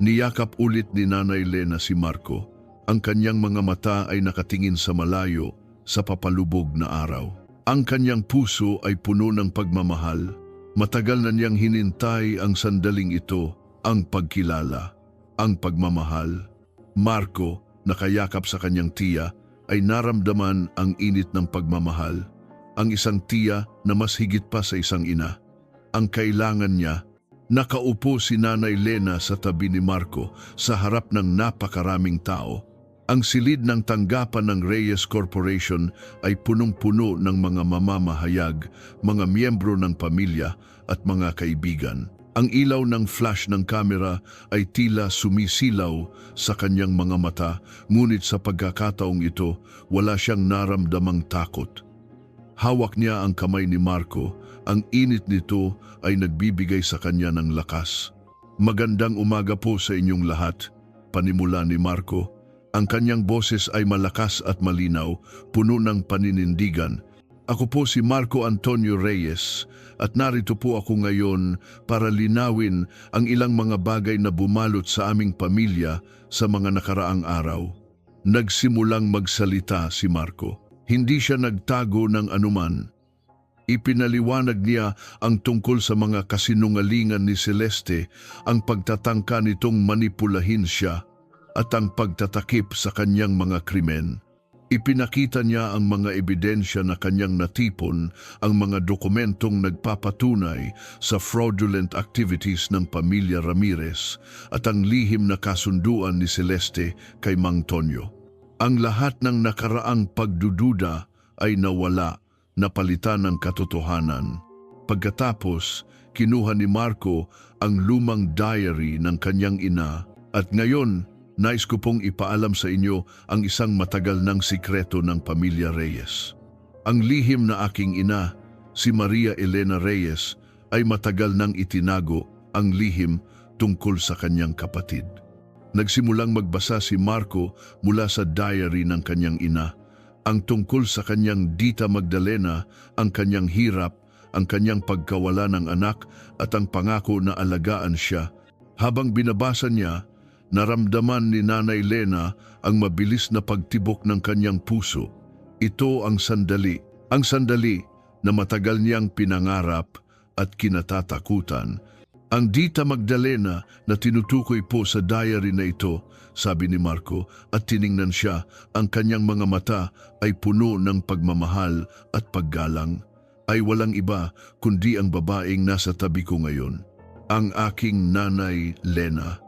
Niyakap ulit ni Nanay Lena si Marco. Ang kanyang mga mata ay nakatingin sa malayo, sa papalubog na araw. Ang kanyang puso ay puno ng pagmamahal. Matagal na niyang hinintay ang sandaling ito, ang pagkilala, ang pagmamahal. Marco, nakayakap sa kanyang tiya, ay naramdaman ang init ng pagmamahal. Ang isang tiya na mas higit pa sa isang ina. Ang kailangan niya. Nakaupo si Nanay Lena sa tabi ni Marco sa harap ng napakaraming tao. Ang silid ng tanggapan ng Reyes Corporation ay punong-puno ng mga mamamahayag, mga miyembro ng pamilya at mga kaibigan. Ang ilaw ng flash ng kamera ay tila sumisilaw sa kanyang mga mata, ngunit sa pagkakataong ito, wala siyang naramdamang takot. Hawak niya ang kamay ni Marco. Ang init nito ay nagbibigay sa kanya ng lakas. Magandang umaga po sa inyong lahat, panimula ni Marco. Ang kanyang boses ay malakas at malinaw, puno ng paninindigan. Ako po si Marco Antonio Reyes at narito po ako ngayon para linawin ang ilang mga bagay na bumalot sa aming pamilya sa mga nakaraang araw. Nagsimulang magsalita si Marco. Hindi siya nagtago ng anuman. Ipinaliwanag niya ang tungkol sa mga kasinungalingan ni Celeste, ang pagtatangka nitong manipulahin siya at ang pagtatakip sa kanyang mga krimen. Ipinakita niya ang mga ebidensya na kanyang natipon, ang mga dokumentong nagpapatunay sa fraudulent activities ng pamilya Ramirez at ang lihim na kasunduan ni Celeste kay Mang Tonyo. Ang lahat ng nakaraang pagdududa ay nawala, napalitan ng katotohanan. Pagkatapos, kinuha ni Marco ang lumang diary ng kanyang ina at ngayon, nais ko pong ipaalam sa inyo ang isang matagal ng sikreto ng pamilya Reyes. Ang lihim na aking ina, si Maria Elena Reyes, ay matagal nang itinago ang lihim tungkol sa kanyang kapatid. Nagsimulang magbasa si Marco mula sa diary ng kanyang ina, ang tungkol sa kanyang Dita Magdalena, ang kanyang hirap, ang kanyang pagkawala ng anak at ang pangako na alagaan siya. Habang binabasa niya, Naramdaman ni Nanay Lena ang mabilis na pagtibok ng kanyang puso. Ito ang sandali na matagal niyang pinangarap at kinatatakutan. Ang Dita Magdalena na tinutukoy po sa diary na ito, sabi ni Marco, at tiningnan siya, ang kanyang mga mata ay puno ng pagmamahal at paggalang. Ay walang iba kundi ang babaeng nasa tabi ko ngayon. Ang aking Nanay Lena,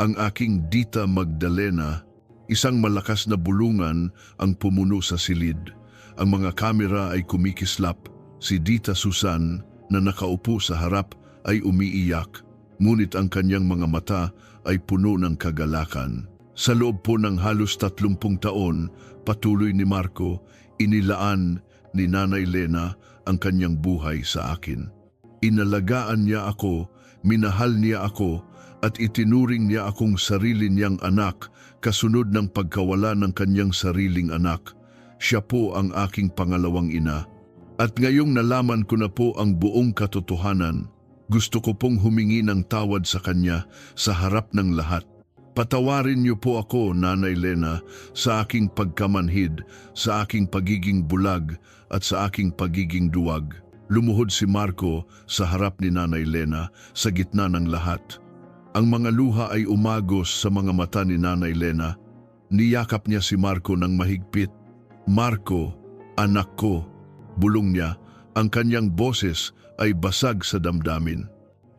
ang aking Dita Magdalena. Isang malakas na bulungan ang pumuno sa silid. Ang mga kamera ay kumikislap. Si Dita Susan na nakaupo sa harap ay umiiyak, ngunit ang kanyang mga mata ay puno ng kagalakan. Sa loob po ng halos 30 taon, patuloy ni Marco, inilaan ni Nanay Lena ang kanyang buhay sa akin. Inalagaan niya ako, minahal niya ako, at itinuring niya akong sarili niyang anak, kasunod ng pagkawala ng kanyang sariling anak. Siya po ang aking pangalawang ina. At ngayong nalaman ko na po ang buong katotohanan, gusto ko pong humingi ng tawad sa kanya sa harap ng lahat. Patawarin niyo po ako, Nanay Lena, sa aking pagkamanhid, sa aking pagiging bulag at sa aking pagiging duwag. Lumuhod si Marco sa harap ni Nanay Lena sa gitna ng lahat. Ang mga luha ay umagos sa mga mata ni Nanay Lena. Niyakap niya si Marco ng mahigpit. Marco, anak ko, bulong niya, ang kanyang boses ay basag sa damdamin.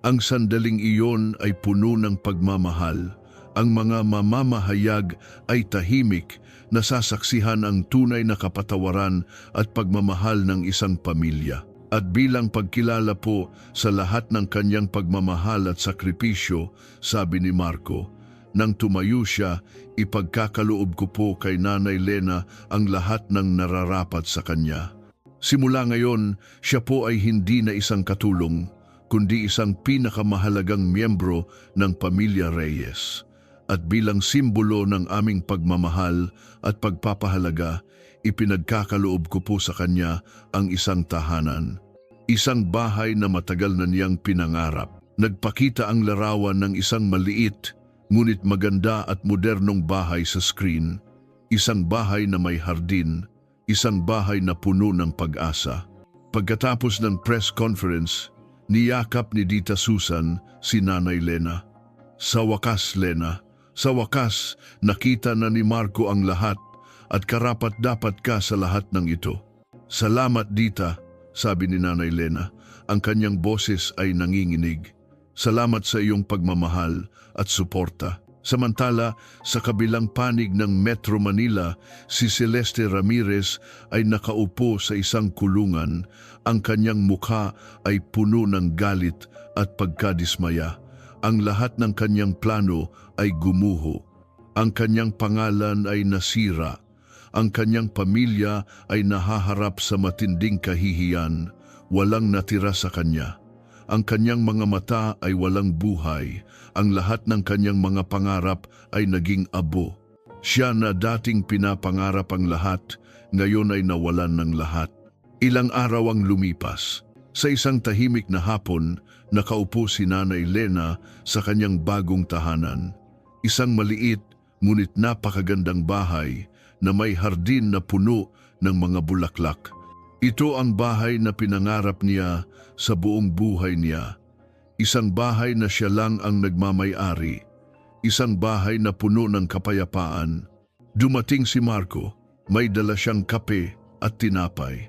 Ang sandaling iyon ay puno ng pagmamahal. Ang mga mamamahayag ay tahimik, nasasaksihan ang tunay na kapatawaran at pagmamahal ng isang pamilya. At bilang pagkilala po sa lahat ng kanyang pagmamahal at sakripisyo, sabi ni Marco, nang tumayo siya, ipagkakaloob ko po kay Nanay Lena ang lahat ng nararapat sa kanya. Simula ngayon, siya po ay hindi na isang katulong, kundi isang pinakamahalagang miyembro ng Pamilya Reyes. At bilang simbolo ng aming pagmamahal at pagpapahalaga, ipinagkakaloob ko po sa kanya ang isang tahanan. Isang bahay na matagal na niyang pinangarap. Nagpakita ang larawan ng isang maliit, ngunit maganda at modernong bahay sa screen. Isang bahay na may hardin, isang bahay na puno ng pag-asa. Pagkatapos ng press conference, niyakap ni Dita Susan si Nanay Lena. Sa wakas, Lena, sa wakas, nakita na ni Marco ang lahat at karapat-dapat ka sa lahat ng ito. Salamat, Dita, sabi ni Nanay Lena. Ang kanyang boses ay nanginginig. Salamat sa iyong pagmamahal at suporta. Samantala, sa kabilang panig ng Metro Manila, si Celeste Ramirez ay nakaupo sa isang kulungan. Ang kanyang mukha ay puno ng galit at pagkadismaya. Ang lahat ng kanyang plano ay gumuho. Ang kanyang pangalan ay nasira. Ang kanyang pamilya ay nahaharap sa matinding kahihiyan. Walang natira sa kanya. Ang kanyang mga mata ay walang buhay. Ang lahat ng kanyang mga pangarap ay naging abo. Siya na dating pinapangarap ang lahat, ngayon ay nawalan ng lahat. Ilang araw ang lumipas. Sa isang tahimik na hapon, nakaupo si Nanay Lena sa kanyang bagong tahanan. Isang maliit, ngunit napakagandang bahay na may hardin na puno ng mga bulaklak. Ito ang bahay na pinangarap niya sa buong buhay niya. Isang bahay na siya lang ang nagmamay-ari. Isang bahay na puno ng kapayapaan. Dumating si Marco, may dala siyang kape at tinapay.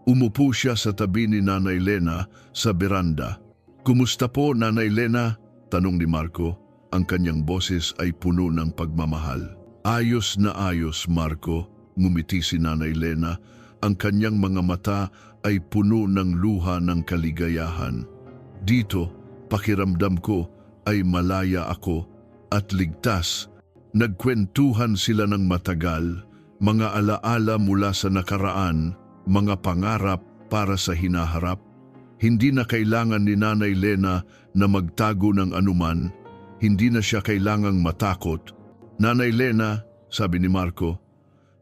Umupo siya sa tabi ni Nanay Lena sa beranda. "Kumusta po, Nanay Lena?" tanong ni Marco. Ang kanyang boses ay puno ng pagmamahal. "Ayos na ayos, Marco," ngumiti si Nanay Lena. Ang kanyang mga mata ay puno ng luha ng kaligayahan. "Dito, pakiramdam ko ay malaya ako at ligtas." Nagkwentuhan sila ng matagal, mga alaala mula sa nakaraan, mga pangarap para sa hinaharap. Hindi na kailangan ni Nanay Lena na magtago ng anuman. Hindi na siya kailangang matakot. "Nanay Lena," sabi ni Marco,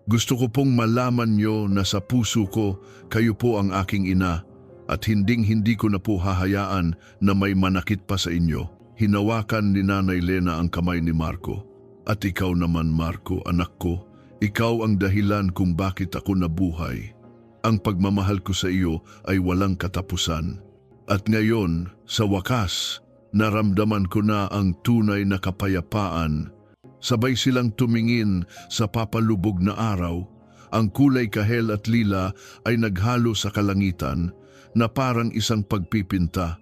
"gusto ko pong malaman niyo na sa puso ko kayo po ang aking ina at hinding-hindi ko na po hahayaan na may manakit pa sa inyo." Hinawakan ni Nanay Lena ang kamay ni Marco. At ikaw naman, Marco, anak ko, ikaw ang dahilan kung bakit ako nabuhay. Ang pagmamahal ko sa iyo ay walang katapusan. At ngayon, sa wakas, naramdaman ko na ang tunay na kapayapaan. Sabay silang tumingin sa papalubog na araw. Ang kulay kahel at lila ay naghalo sa kalangitan na parang isang pagpipinta.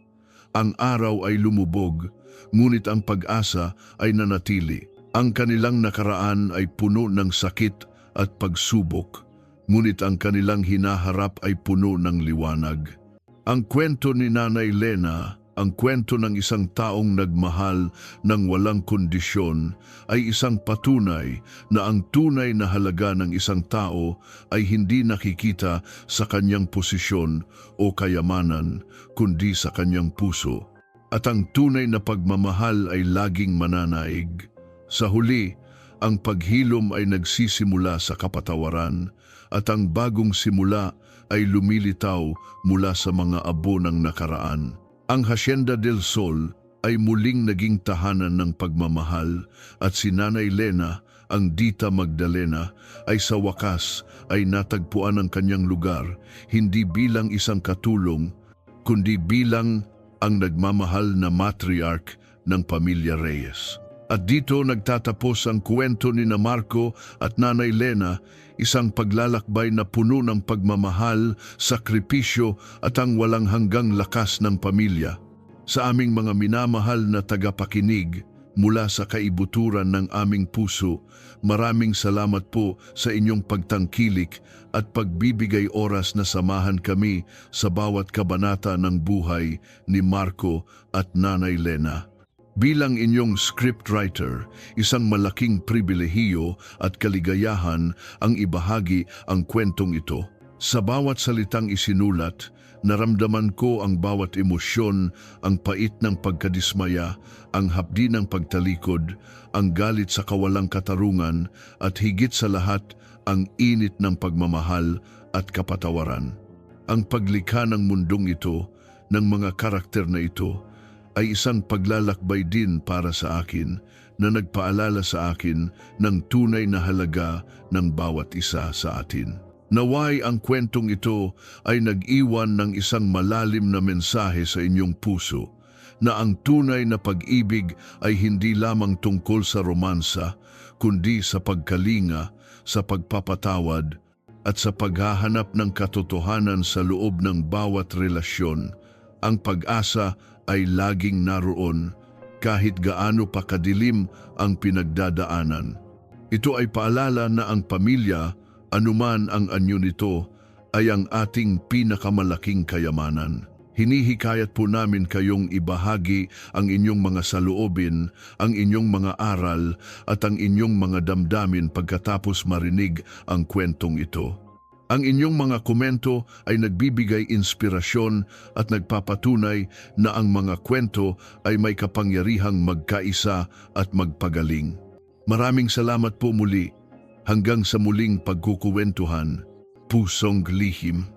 Ang araw ay lumubog, ngunit ang pag-asa ay nanatili. Ang kanilang nakaraan ay puno ng sakit at pagsubok, ngunit ang kanilang hinaharap ay puno ng liwanag. Ang kwento ni Nanay Lena, ang kwento ng isang taong nagmahal ng walang kondisyon, ay isang patunay na ang tunay na halaga ng isang tao ay hindi nakikita sa kanyang posisyon o kayamanan, kundi sa kanyang puso. At ang tunay na pagmamahal ay laging mananaig. Sa huli, ang paghilom ay nagsisimula sa kapatawaran at ang bagong simula ay lumilitaw mula sa mga abo ng nakaraan. Ang Hacienda del Sol ay muling naging tahanan ng pagmamahal at si Nanay Lena, ang Dita Magdalena, ay sa wakas ay natagpuan ang kanyang lugar, hindi bilang isang katulong, kundi bilang ang nagmamahal na matriarch ng pamilya Reyes. At dito nagtatapos ang kwento ni Marco at Nanay Lena, isang paglalakbay na puno ng pagmamahal, sakripisyo at ang walang hanggang lakas ng pamilya. Sa aming mga minamahal na tagapakinig, mula sa kaibuturan ng aming puso, maraming salamat po sa inyong pagtangkilik at pagbibigay oras na samahan kami sa bawat kabanata ng buhay ni Marco at Nanay Lena. Bilang inyong scriptwriter, isang malaking pribilehiyo at kaligayahan ang ibahagi ang kwentong ito. Sa bawat salitang isinulat, naramdaman ko ang bawat emosyon, ang pait ng pagkadismaya, ang hapdi ng pagtalikod, ang galit sa kawalang katarungan, at higit sa lahat, ang init ng pagmamahal at kapatawaran. Ang paglikha ng mundong ito, ng mga karakter na ito, ay isang paglalakbay din para sa akin na nagpaalala sa akin ng tunay na halaga ng bawat isa sa atin. Naway ang kwentong ito ay nag-iwan ng isang malalim na mensahe sa inyong puso na ang tunay na pag-ibig ay hindi lamang tungkol sa romansa, kundi sa pagkalinga, sa pagpapatawad, at sa paghahanap ng katotohanan sa loob ng bawat relasyon. Ang pag-asa ay laging naroon kahit gaano pa kadilim ang pinagdadaanan. Ito ay paalala na ang pamilya, anuman ang anyo nito, ay ang ating pinakamalaking kayamanan. Hinihikayat po namin kayong ibahagi ang inyong mga saloobin, ang inyong mga aral at ang inyong mga damdamin pagkatapos marinig ang kwentong ito. Ang inyong mga komento ay nagbibigay inspirasyon at nagpapatunay na ang mga kwento ay may kapangyarihang magkaisa at magpagaling. Maraming salamat po muli. Hanggang sa muling pagkukuwentuhan, Pusong Lihim.